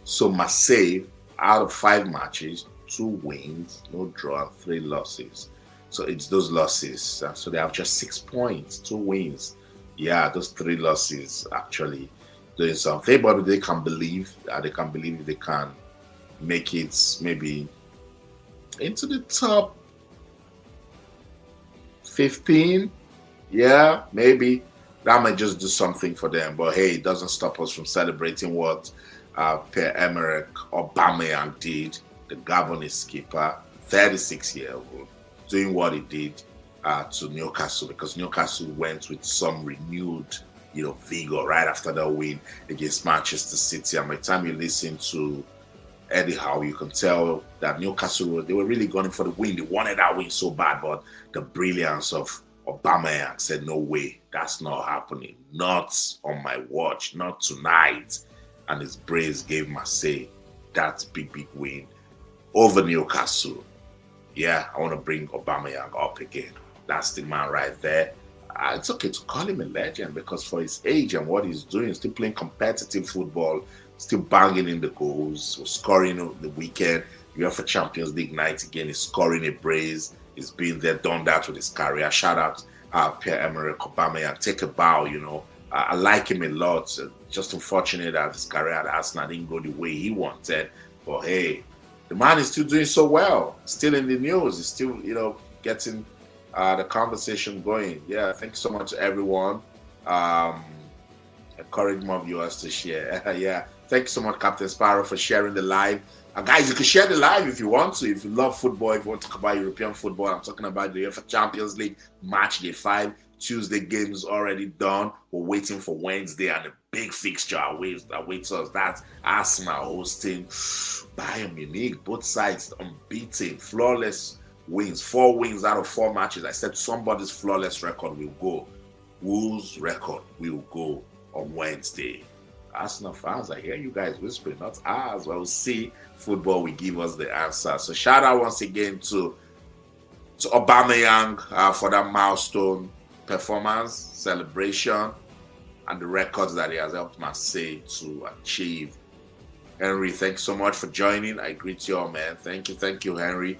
A: So Marseille, out of 5 matches, 2 wins, no draw, and 3 losses. So it's those losses. So they have just 6 points, 2 wins. Yeah, those 3 losses actually doing something. But they can believe they can make it maybe into the top 15. Yeah, maybe. That might just do something for them. But hey, it doesn't stop us from celebrating what Pierre-Emerick Aubameyang did, the Gabonese skipper, 36-year-old, doing what he did to Newcastle, because Newcastle went with some renewed, vigor right after that win against Manchester City. And by the time you listen to Eddie Howe, you can tell that Newcastle, they were really going for the win. They wanted that win so bad, but the brilliance of Aubameyang said, no way, that's not happening. Not on my watch, not tonight. And his brace gave Marseille that big win over Newcastle. Yeah, I want to bring Aubameyang up again. That's the man right there. It's okay to call him a legend, because for his age and what he's doing, still playing competitive football, still banging in the goals, scoring the weekend. UEFA Champions League night again, he's scoring a brace. He's been there, done that with his career. Shout out Pierre-Emerick Aubameyang. Take a bow, I like him a lot. Just unfortunate that his career at Arsenal didn't go the way he wanted. But hey, the man is still doing so well. Still in the news. He's still, getting the conversation going. Yeah, thank you so much to everyone. Encourage more viewers to share. Yeah, thank you so much, Captain Sparrow, for sharing the live. Guys, you can share the live if you want to. If you love football, if you want to talk about European football, I'm talking about the UEFA Champions League matchday 5. Tuesday games already done. We're waiting for Wednesday and a big fixture awaits us. That's Arsenal hosting Bayern Munich. Both sides unbeaten, flawless wins. 4 wins out of 4 matches. I said somebody's flawless record will go. Whose record will go on Wednesday? Arsenal fans, I hear you guys whispering, not ours. Well, we'll see. Football will give us the answer. So shout out once again to Aubameyang for that milestone performance, celebration, and the records that he has helped Marseille to achieve. Henry, thanks so much for joining. I greet you all, man. Thank you, Henry.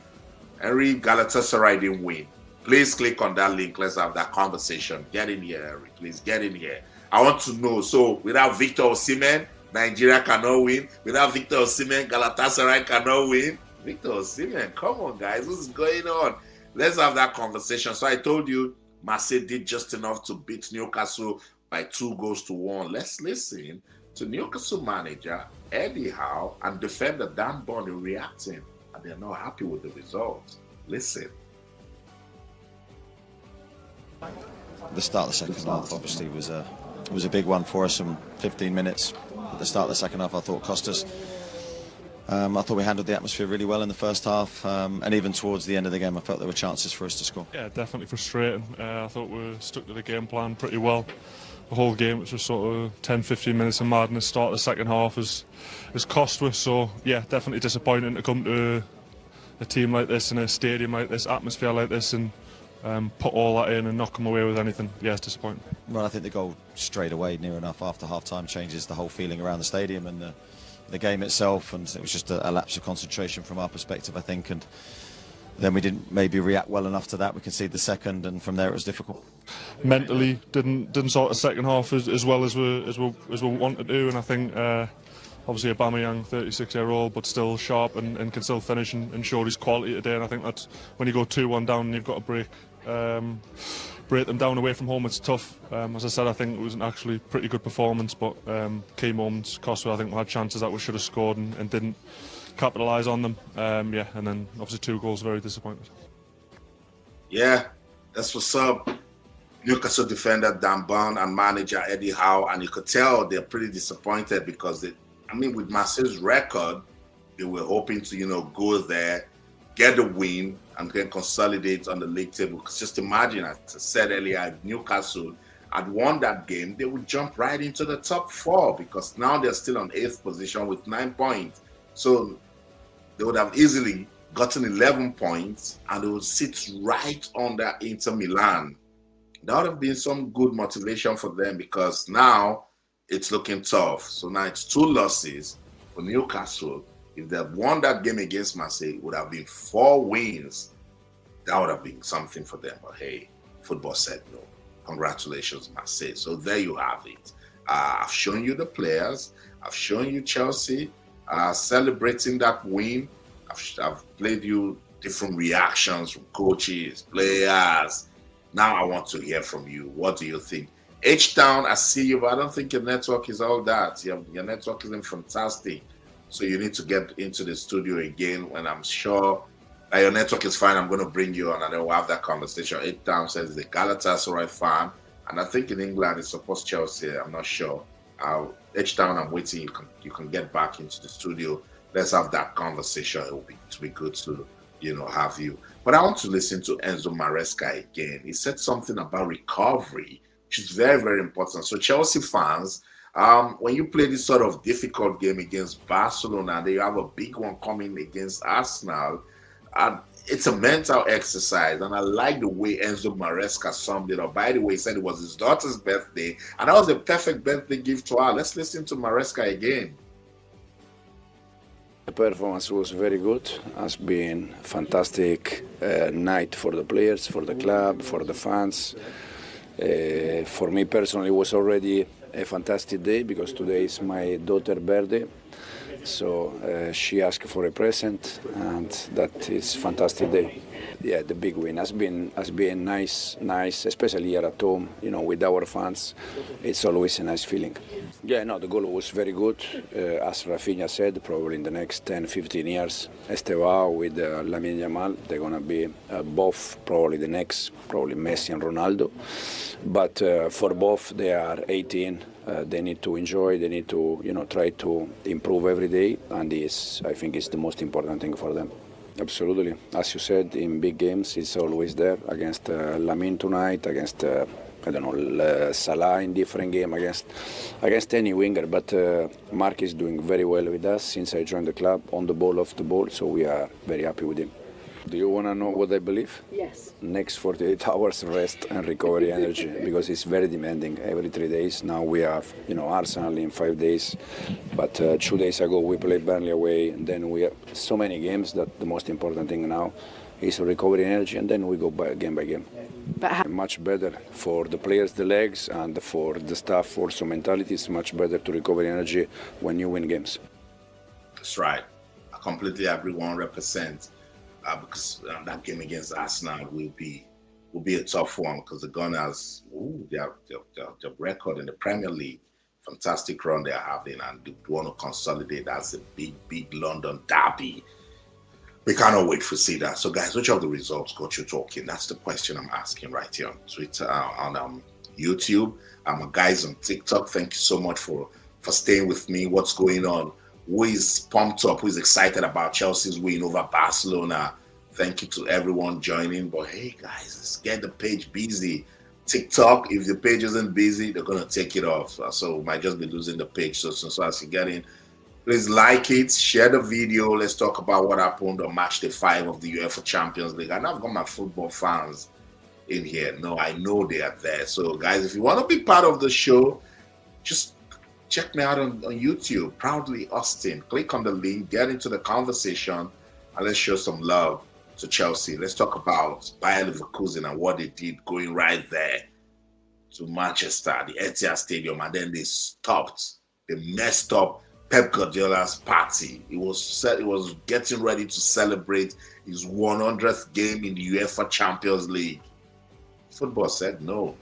A: Henry, Galatasaray didn't win. Please click on that link. Let's have that conversation. Get in here, Henry. Please get in here. I want to know. So, without Victor Osimhen, Nigeria cannot win. Without Victor Osimhen, Galatasaray cannot win. Victor Osimhen, come on, guys. What's going on? Let's have that conversation. So, I told you, Marseille did just enough to beat Newcastle by 2-1. Let's listen to Newcastle manager Eddie Howe and defender Dan Bonny reacting, and they're not happy with the result. Listen.
F: The start of the second half obviously was a big one for us. 15 minutes at the start of the second half I thought cost us. I thought we handled the atmosphere really well in the first half, and even towards the end of the game I felt there were chances for us to score.
G: Yeah, definitely frustrating. I thought we stuck to the game plan pretty well. The whole game was just sort of 10-15 minutes of madness. Start of the second half has cost us, so yeah, definitely disappointing to come to a team like this, in a stadium like this, atmosphere like this, and put all that in and not come away with anything. Yeah, it's disappointing.
F: Well, I think the goal straight away, near enough after half-time, changes the whole feeling around the stadium and the game itself, and it was just a lapse of concentration from our perspective, I think, and then we didn't maybe react well enough to that. We conceded the second, and from there it was difficult.
G: Mentally, didn't sort the second half as well as we wanted to, and I think obviously Aubameyang, 36-year-old, but still sharp and can still finish and showed his quality today. And I think that's when you go 2-1 down, and you've got to break them down away from home. It's tough. As I said, I think it was an actually pretty good performance, but key moments cost us. I think we had chances that we should have scored and didn't. capitalise on them. Yeah, and then obviously 2 goals, very disappointed.
A: Yeah, that's what's up. Newcastle defender Dan Burn and manager Eddie Howe, and you could tell they're pretty disappointed because with Marseille's record, they were hoping to, go there, get the win, and then consolidate on the league table. Because just imagine, as I said earlier, if Newcastle had won that game, they would jump right into the top 4 because now they're still on 8th position with 9 points. So they would have easily gotten 11 points and they would sit right under Inter Milan. That would have been some good motivation for them because now it's looking tough. So now it's 2 losses for Newcastle. If they had won that game against Marseille, it would have been 4 wins. That would have been something for them. But hey, football said no. Congratulations, Marseille. So there you have it. I've shown you the players. I've shown you Chelsea celebrating that win. I've played you different reactions from coaches, players. Now I want to hear from you. What do you think? H-Town, I see you, but I don't think your network is all that. Your network isn't fantastic. So you need to get into the studio again when I'm sure that your network is fine. I'm going to bring you on and then we'll have that conversation. H-Town says he's a Galatasaray fan. And I think in England he supports Chelsea. I'm not sure. H-Town, I'm waiting. You can get back into the studio. Let's have that conversation. It'll be good to have you. But I want to listen to Enzo Maresca again. He said something about recovery, which is very, very important. So Chelsea fans, when you play this sort of difficult game against Barcelona, they have a big one coming against Arsenal. It's a mental exercise, and I like the way Enzo Maresca summed it up. By the way, he said it was his daughter's birthday, and that was the perfect birthday gift to her. Let's listen to Maresca again.
C: The performance was very good. Has been fantastic night for the players, for the club, for the fans. For me personally, it was already a fantastic day because today is my daughter's birthday. So she asked for a present, and that is fantastic day. Yeah, the big win has been nice, especially here at home. With our fans, it's always a nice feeling. Yeah, no, the goal was very good. As Rafinha said, probably in the next 10-15 years, Estavao with Lamine Yamal, they're gonna be both probably the next, probably Messi and Ronaldo. But for both, they are 18. They need to enjoy. They need to, try to improve every day, and I think, is the most important thing for them. Absolutely. As you said, in big games, it's always there. Against Lamine tonight, against Salah in different game, against any winger. But Mark is doing very well with us since I joined the club, on the ball, off the ball. So we are very happy with him. Do you want to know what I believe?
H: Yes.
C: Next 48 hours rest and recovery energy, because it's very demanding every 3 days. Now we have, Arsenal in 5 days, but 2 days ago we played Burnley away, and then we have so many games that the most important thing now is recovery energy, and then we go game by game.
H: But
C: much better for the players, the legs, and for the staff also mentality. It's much better to recover energy when you win games.
A: That's right. I completely agree 100%. Because that game against Arsenal will be a tough one because the Gunners, their record in the Premier League, fantastic run they're having, and they want to consolidate as a big London derby. We cannot wait to see that. So guys, which of the results got you talking? That's the question I'm asking right here on Twitter, on YouTube. Guys on TikTok, thank you so much for staying with me. What's going on? Who is pumped up? Who is excited about Chelsea's win over Barcelona? Thank you to everyone joining. But hey, guys, let's get the page busy. TikTok, if the page isn't busy, they're going to take it off. So we might just be losing the page. So as you get in, please like it, share the video. Let's talk about what happened on matchday 5 of the UEFA Champions League. And I've got my football fans in here. No, I know they are there. So guys, if you want to be part of the show, just check me out on YouTube, Proudly Austin. Click on the link, get into the conversation, and let's show some love to Chelsea. Let's talk about Bayer Leverkusen and what they did going right there to Manchester, the Etihad Stadium, and then they stopped. They messed up Pep Guardiola's party. He was getting ready to celebrate his 100th game in the UEFA Champions League. Football said no.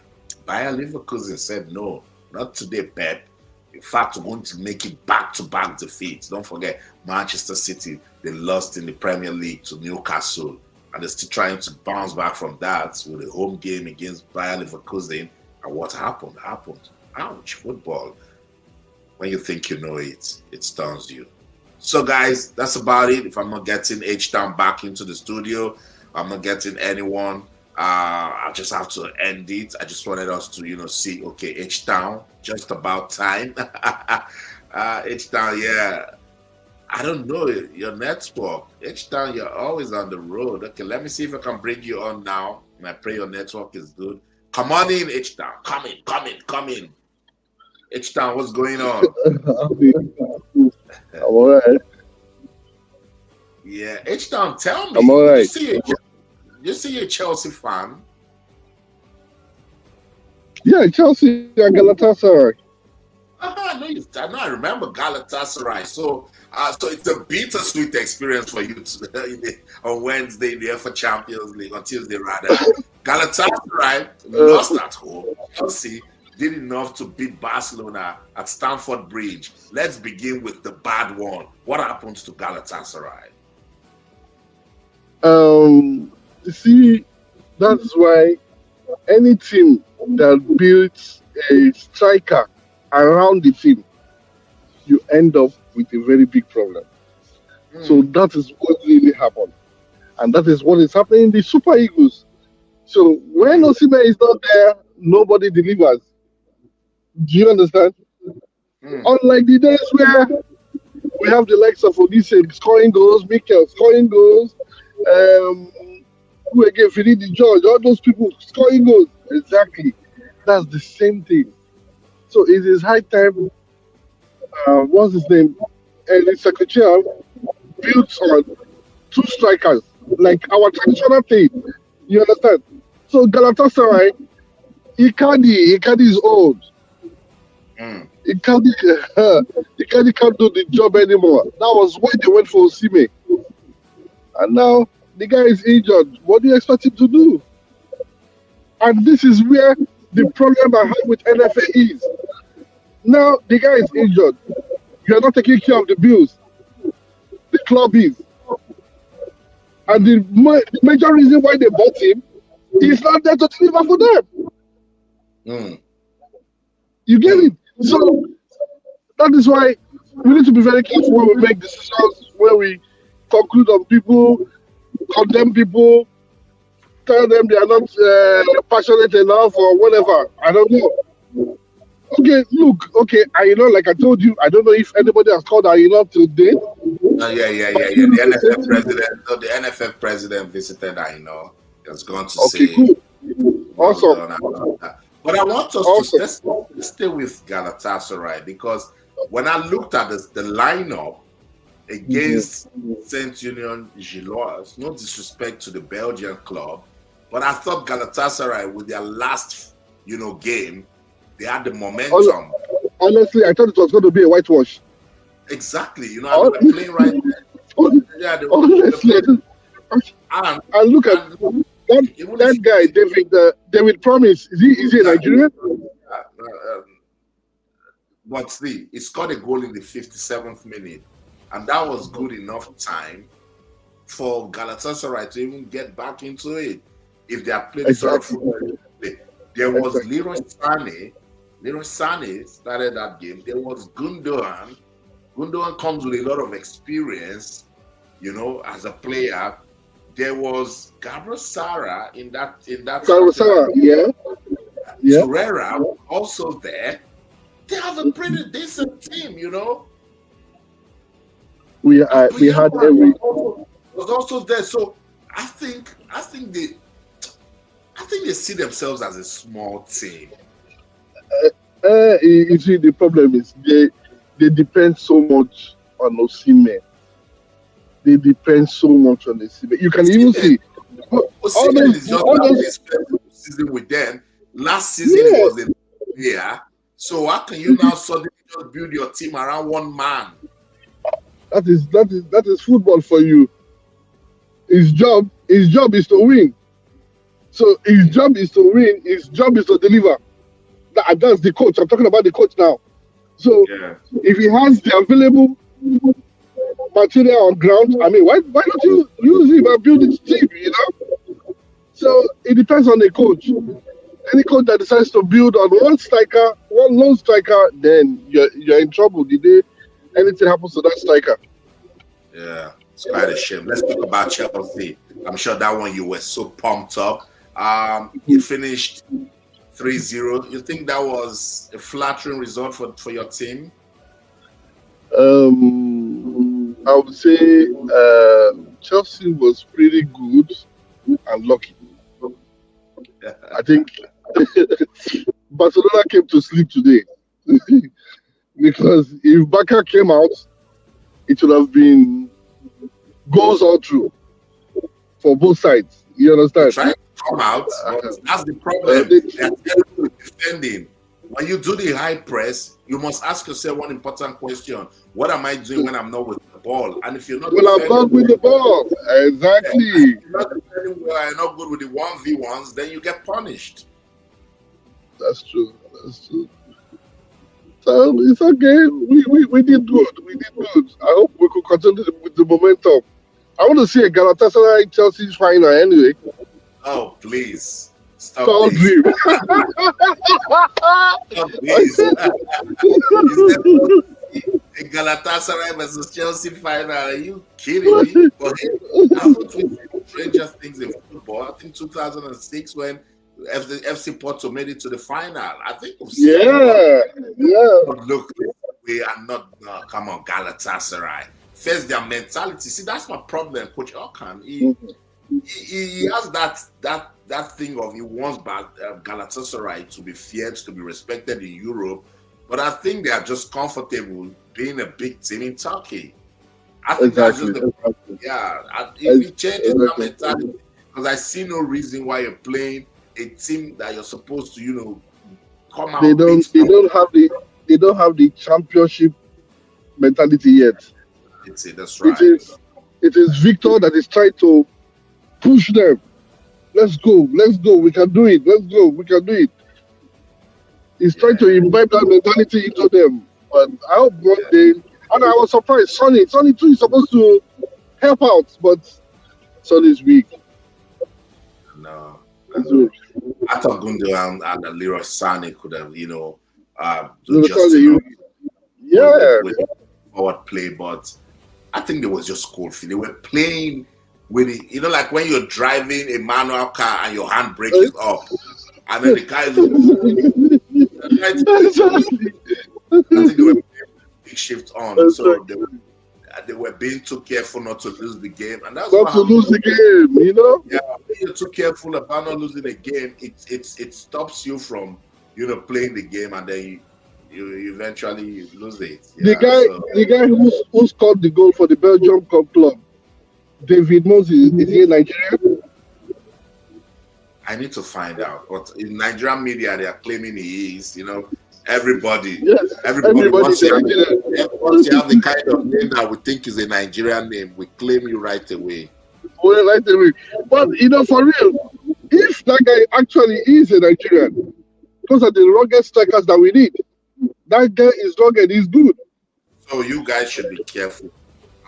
A: Bayer Leverkusen said no. Not today, Pep. In fact, we're going to make it back-to-back defeats. Don't forget, Manchester City, they lost in the Premier League to Newcastle, and they're still trying to bounce back from that with a home game against Bayer Leverkusen. And what happened? Ouch, football. When you think you know it, it stuns you. So, guys, that's about it. If I'm not getting H-Town back into the studio, I'm not getting anyone. I just have to end it. I just wanted us to, see, okay, H-Town, just about time. H-Town, yeah. I don't know your network. H-Town, you're always on the road. Okay, let me see if I can bring you on now. And I pray your network is good. Come on in, H-Town. Come in. H-Town, what's going on?
H: I'm all right.
A: Yeah, H-Town, tell me.
H: I'm all right.
A: You see you're a Chelsea fan?
H: Yeah, Chelsea and Galatasaray.
A: I remember Galatasaray. So it's a bittersweet experience for you on Wednesday in the UEFA Champions League, on Tuesday rather. Galatasaray lost at home. Chelsea did enough to beat Barcelona at Stamford Bridge. Let's begin with the bad one. What happens to Galatasaray?
H: You see, that's why any team that builds a striker around the team, you end up with a very big problem. So that is what really happened. And that is what is happening in the Super Eagles. So when Osimhen is not there, nobody delivers. Do you understand? Unlike the days where we have the likes of Odise scoring goals, Mikel scoring goals, who again, Finidi George, all those people scoring goals. Exactly. That's the same thing. So it is high time, what's his name? And the secretary built on two strikers, like our traditional thing. You understand? So Galatasaray, Icardi is old. Icardi can't do the job anymore. That was why they went for Osimhen. And now the guy is injured. What do you expect him to do? And this is where the problem I have with NFA is. Now the guy is injured. You are not taking care of the bills. The club is. And the major reason why they bought him is not there to deliver for them. You get it? So that is why we need to be very careful when we make decisions, when we conclude on people, condemn people, tell them they are not passionate enough or whatever. I don't know. Okay, look, like I told you, I don't know if anybody has called Ayinla today.
A: Yeah. The NFF president visited Ayinla. He was going to say.
H: Good. Awesome.
A: But I want us to let's stay with Galatasaray, because when I looked at the lineup against Saint Union Gilois, no disrespect to the Belgian club, but I thought Galatasaray with their last, game, they had the momentum.
H: Honestly, I thought it was going to be a whitewash.
A: Exactly, they were playing right there. Yeah,
H: honestly, and look at that guy, David Promise. Is he a Nigerian?
A: But see, he scored a goal in the 57th minute, and that was good enough time for Galatasaray to even get back into it. If they had played the sort of football, there was Leroy Sané. Leroy Sané started that game. There was Gundogan. Gundogan comes with a lot of experience, as a player. There was Gabriel Sara in that.
H: Gabriel Sara, yeah.
A: Cucurella was also there. They have a pretty decent team,
H: We had every.
A: Was also there, so I think they see themselves as a small team.
H: You see, the problem is they depend so much on Osimhen. They depend so much on Osimhen. You can even see.
A: Osimhen is just his first season with them. Last season was in year. So how can you now suddenly just build your team around one man?
H: That is football for you. His job is to win. So his job is to win. His job is to deliver. That's the coach. I'm talking about the coach now. So
A: Yeah.
H: if he has the available material on ground, I mean, why don't you use him and build his team? You know. So it depends on the coach. Any coach that decides to build on one striker, one lone striker, then you're in trouble the day anything happens to that striker.
A: Yeah, it's quite a shame. Let's talk about Chelsea. I'm sure that one you were so pumped up. You finished 3-0. You think that was a flattering result for your team?
H: I would say Chelsea was pretty good and lucky. I think Barcelona came to sleep today because if Barca came out, it would have been goals all through for both sides. You understand?
A: Trying to come out, but that's the problem.
H: they-
A: They are terrible with defending. When you do the high press, you must ask yourself one important question: what am I doing when I'm not with the ball? And if you're not
H: Well, I'm not with the ball. Exactly.
A: if you're not defending well, you're not good with the 1v1s, then you get punished.
H: That's true. That's true. So it's okay. We did good. We did good. I hope we could continue with the momentum. I want to see a Galatasaray Chelsea final anyway.
A: Oh, please. Stop
H: Call
A: this.
H: dream.
A: Stop this. A Galatasaray versus Chelsea final. Are you kidding me? But haven't we seen stranger things in football? I think 2006 when FC Porto made it to the final. I think we've seen it.
H: Yeah.
A: But look, we are not. Come on, Galatasaray. First, their mentality. See, that's my problem, Coach Okan. He has that thing of he wants Galatasaray to be feared, to be respected in Europe, but I think they are just comfortable being a big team in Turkey. I think that's just the problem. Yeah, if he changes that mentality, because I see no reason why you're playing a team that you're supposed to, come out.
H: They don't have the championship mentality yet.
A: That's right.
H: It is Victor that is trying to push them. Let's go. We can do it. Let's go. We can do it. He's trying to imbibe that mentality into them. But I hope one day. And I was surprised. Sonny too is supposed to help out, but Sonny's weak.
A: No.
H: He's weak.
A: I thought Gundogan and Leroy Sané could have,
H: Leroy
A: just
H: Sané,
A: with forward play, but I think there was just cold feet. They were playing with it, like when you're driving a manual car and your handbrake is up, and then the car is. I think they were big shift on, so they were being too careful not to lose the game, and that's
H: not to lose the game,
A: Yeah, when you're too careful about not losing the game, it stops you from playing the game, and then you eventually lose it.
H: The guy who scored the goal for the Belgium club, David Moses, is he Nigerian?
A: I need to find out. But in Nigerian media, they are claiming he is. Everybody wants to have the kind of name that we think is a Nigerian name. We claim you right away.
H: But for real, if that guy actually is a Nigerian, those are the rugged strikers that we need. That guy is rugged. He's good.
A: So you guys should be careful.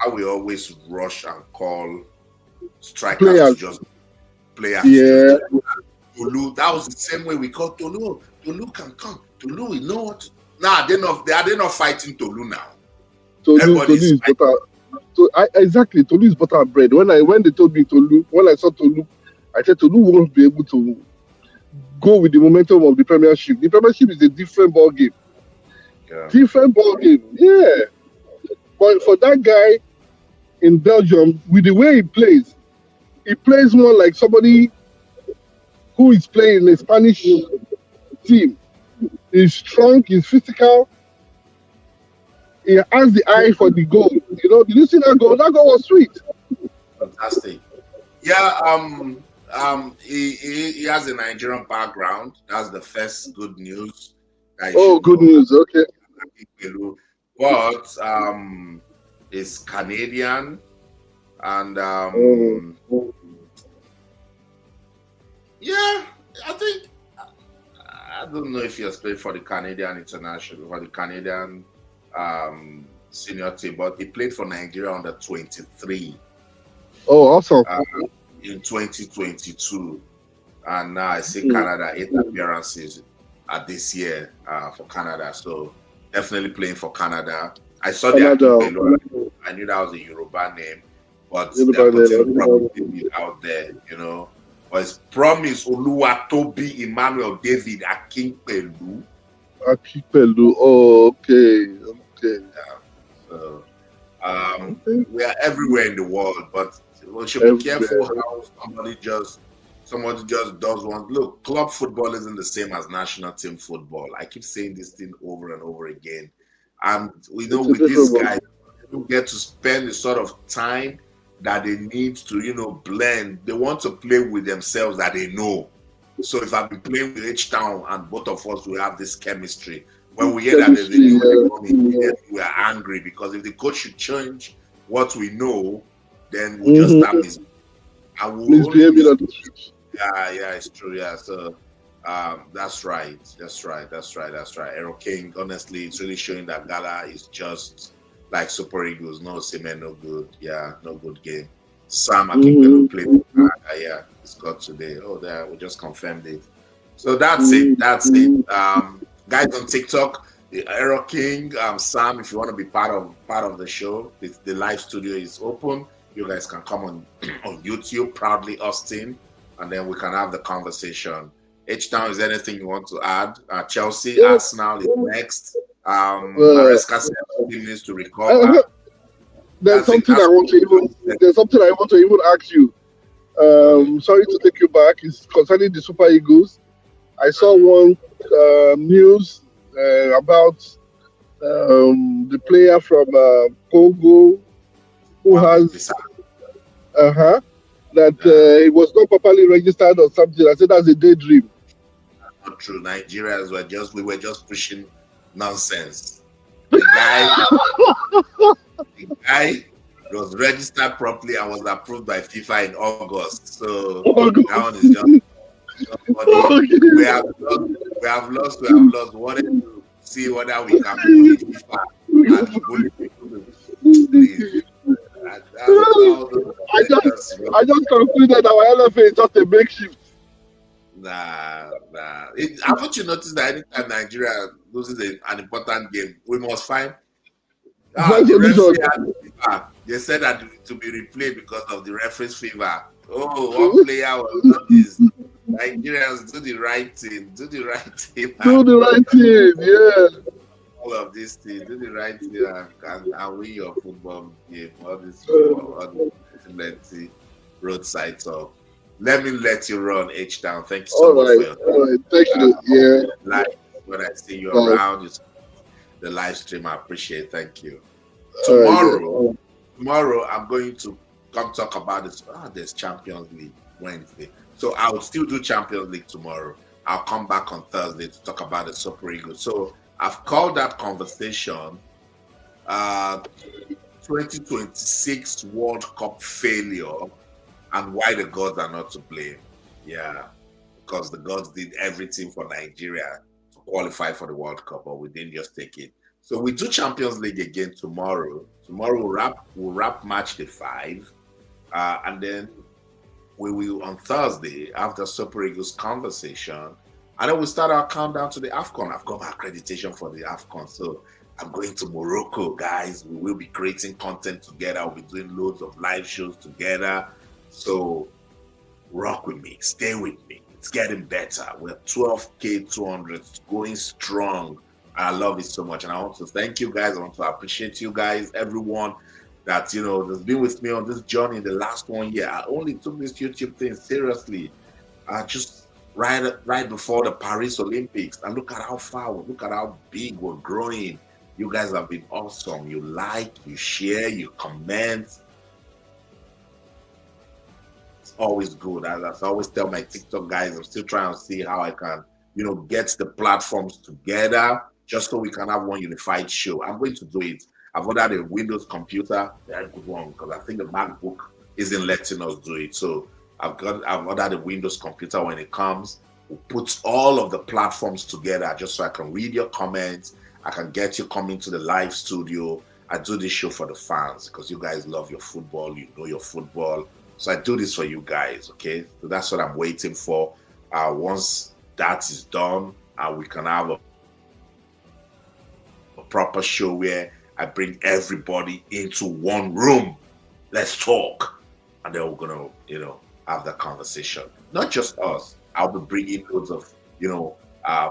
A: I will always rush and call strikers to just players.
H: Yeah.
A: Tolu, that was the same way we called Tolu. Tolu can come. Tolu, you know what? Nah, they're not fighting Tolu now.
H: Tolu is better. Exactly, Tolu is butter and bread. When they told me Tolu, when I saw Tolu, I said Tolu won't be able to go with the momentum of the Premiership. The Premiership is a different ball game.
A: Yeah.
H: Different ball game. Yeah. But for that guy in Belgium, with the way he plays more like somebody who is playing in a Spanish team. He's strong, he's physical. He has the eye for the goal. Did you see that goal? That goal was sweet.
A: Fantastic. Yeah, he has a Nigerian background. That's the first good news.
H: Good news. Okay.
A: But is Canadian and yeah, I I don't know if he has played for the Canadian international, for the Canadian senior team, but he played for Nigeria under 23
H: Oh, awesome.
A: in 2022. And now I see Canada 8 appearances this year for Canada. So definitely playing for Canada. I saw the Akipelu. I knew that was a Yoruba name, but they're putting probably out there, you know. But his promise Oluwatobi Emmanuel David Akipelu.
H: Akipelu. Oh, okay.
A: Yeah. So we are everywhere in the world, but we should be careful how somebody just does one. Look, club football isn't the same as national team football. I keep saying this thing over and over again. And we know with these guys, they don't get to spend the sort of time that they need to, you know, blend. They want to play with themselves that they know. So if I've been playing with H-Town and both of us will have this chemistry, when we hear that there's a new guy coming, we are angry because if the coach should change what we know, then we'll just start misbehaving. Yeah, it's true. Yeah, so that's right. Aero King, honestly, it's really showing that Gala is just like Super Eagles. No Semen, no good. Yeah, no good game. Sam Akingpelu played. Yeah, he scored today. Oh, there, we just confirmed it. So that's it. Guys on TikTok, the Aero King, Sam, if you want to be part of the show, the live studio is open. You guys can come on YouTube, Proudly Austin, and then we can have the conversation. H-Town, is there anything you want to add? Chelsea, Arsenal is next. Maresca said 15 minutes to recover.
H: There's something I want to even ask you. Sorry to take you back. It's concerning the Super Eagles. I saw one news about the player from Congo who has that he was not properly registered or something. I said that's a daydream.
A: Not true. Nigerians we were just pushing nonsense. The guy was registered properly and was approved by FIFA in August. So that one is just we have lost. Wanted to see whether we can bully FIFA and bully people.
H: I just concluded our LFA is just a makeshift.
A: Nah. Haven't you noticed that anytime Nigeria loses an important game, we must find the referee they said that to be replayed because of the referee's fever. Oh, one player was not this. Nigerians do the right thing.
H: Yeah.
A: All of these things, do the right thing and win your football game. All this plenty roadside talk. Let me let you run H-Town. Thank you so much
H: for your thank you.
A: Live. When I see you around the live stream, I appreciate it. Thank you. Tomorrow I'm going to come talk about this. There's Champions League Wednesday. So I'll still do Champions League tomorrow. I'll come back on Thursday to talk about the Super Eagles. So I've called that conversation 2026 World Cup failure and why the gods are not to blame. Yeah, because the gods did everything for Nigeria to qualify for the World Cup, but we didn't just take it. So we do Champions League again tomorrow. Tomorrow we'll wrap match day 5. And then we will on Thursday after Super Eagles conversation. And then we'll start our countdown to the AFCON. I've got my accreditation for the AFCON. So I'm going to Morocco, guys. We will be creating content together. We'll be doing loads of live shows together. So rock with me. Stay with me. It's getting better. We're 12K 200. Going strong. I love it so much. And I want to thank you guys. I want to appreciate you guys, everyone that, has been with me on this journey the last 1 year. I only took this YouTube thing seriously. Just right before the Paris Olympics. And look at how far, look at how big we're growing. You guys have been awesome. You like, you share, you comment. It's always good. As I always tell my TikTok guys, I'm still trying to see how I can, get the platforms together just so we can have one unified show. I'm going to do it. I've ordered a Windows computer, very good one, because I think the MacBook isn't letting us do it. So I've ordered a Windows computer when it comes, We'll put all of the platforms together just so I can read your comments. I can get you coming to the live studio. I do this show for the fans because you guys love your football. You know your football. So I do this for you guys, okay? So that's what I'm waiting for. Once that is done, we can have a proper show where I bring everybody into one room. Let's talk. And then we're going to, have that conversation. Not just us. I'll be bringing loads of,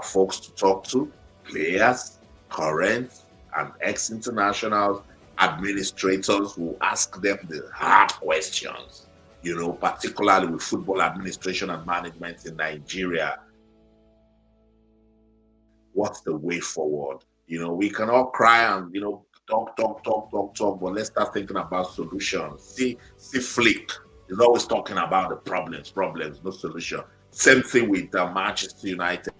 A: folks to talk to, players, current and ex-internationals, administrators who ask them the hard questions, particularly with football administration and management in Nigeria. What's the way forward? We can all cry and, talk, but let's start thinking about solutions. See Flick is always talking about the problems, no solution. Same thing with Manchester United.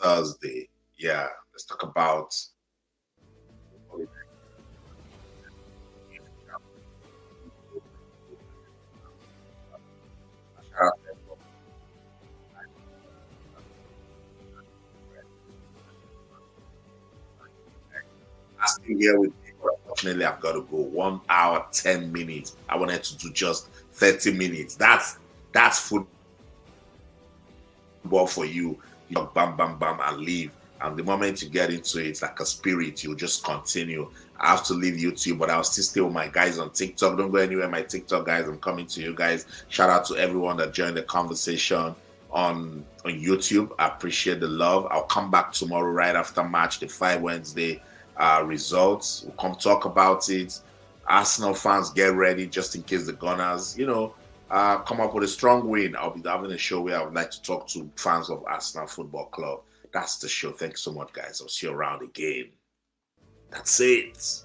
A: Thursday. Yeah, let's talk about asking here with me, but unfortunately I've got to go 1 hour, 10 minutes. I wanted to do just 30 minutes. That's football for you. You bam, bam, bam, and leave. And the moment you get into it, it's like a spirit, you just continue. I have to leave YouTube, but I'll still stay with my guys on TikTok. Don't go anywhere, my TikTok guys. I'm coming to you guys. Shout out to everyone that joined the conversation on YouTube. I appreciate the love. I'll come back tomorrow right after match, the 5 Wednesday results. We'll come talk about it. Arsenal fans, get ready just in case the Gunners, come up with a strong win. I'll be having a show where I would like to talk to fans of Arsenal Football Club. That's the show. Thanks so much, guys. I'll see you around again. That's it.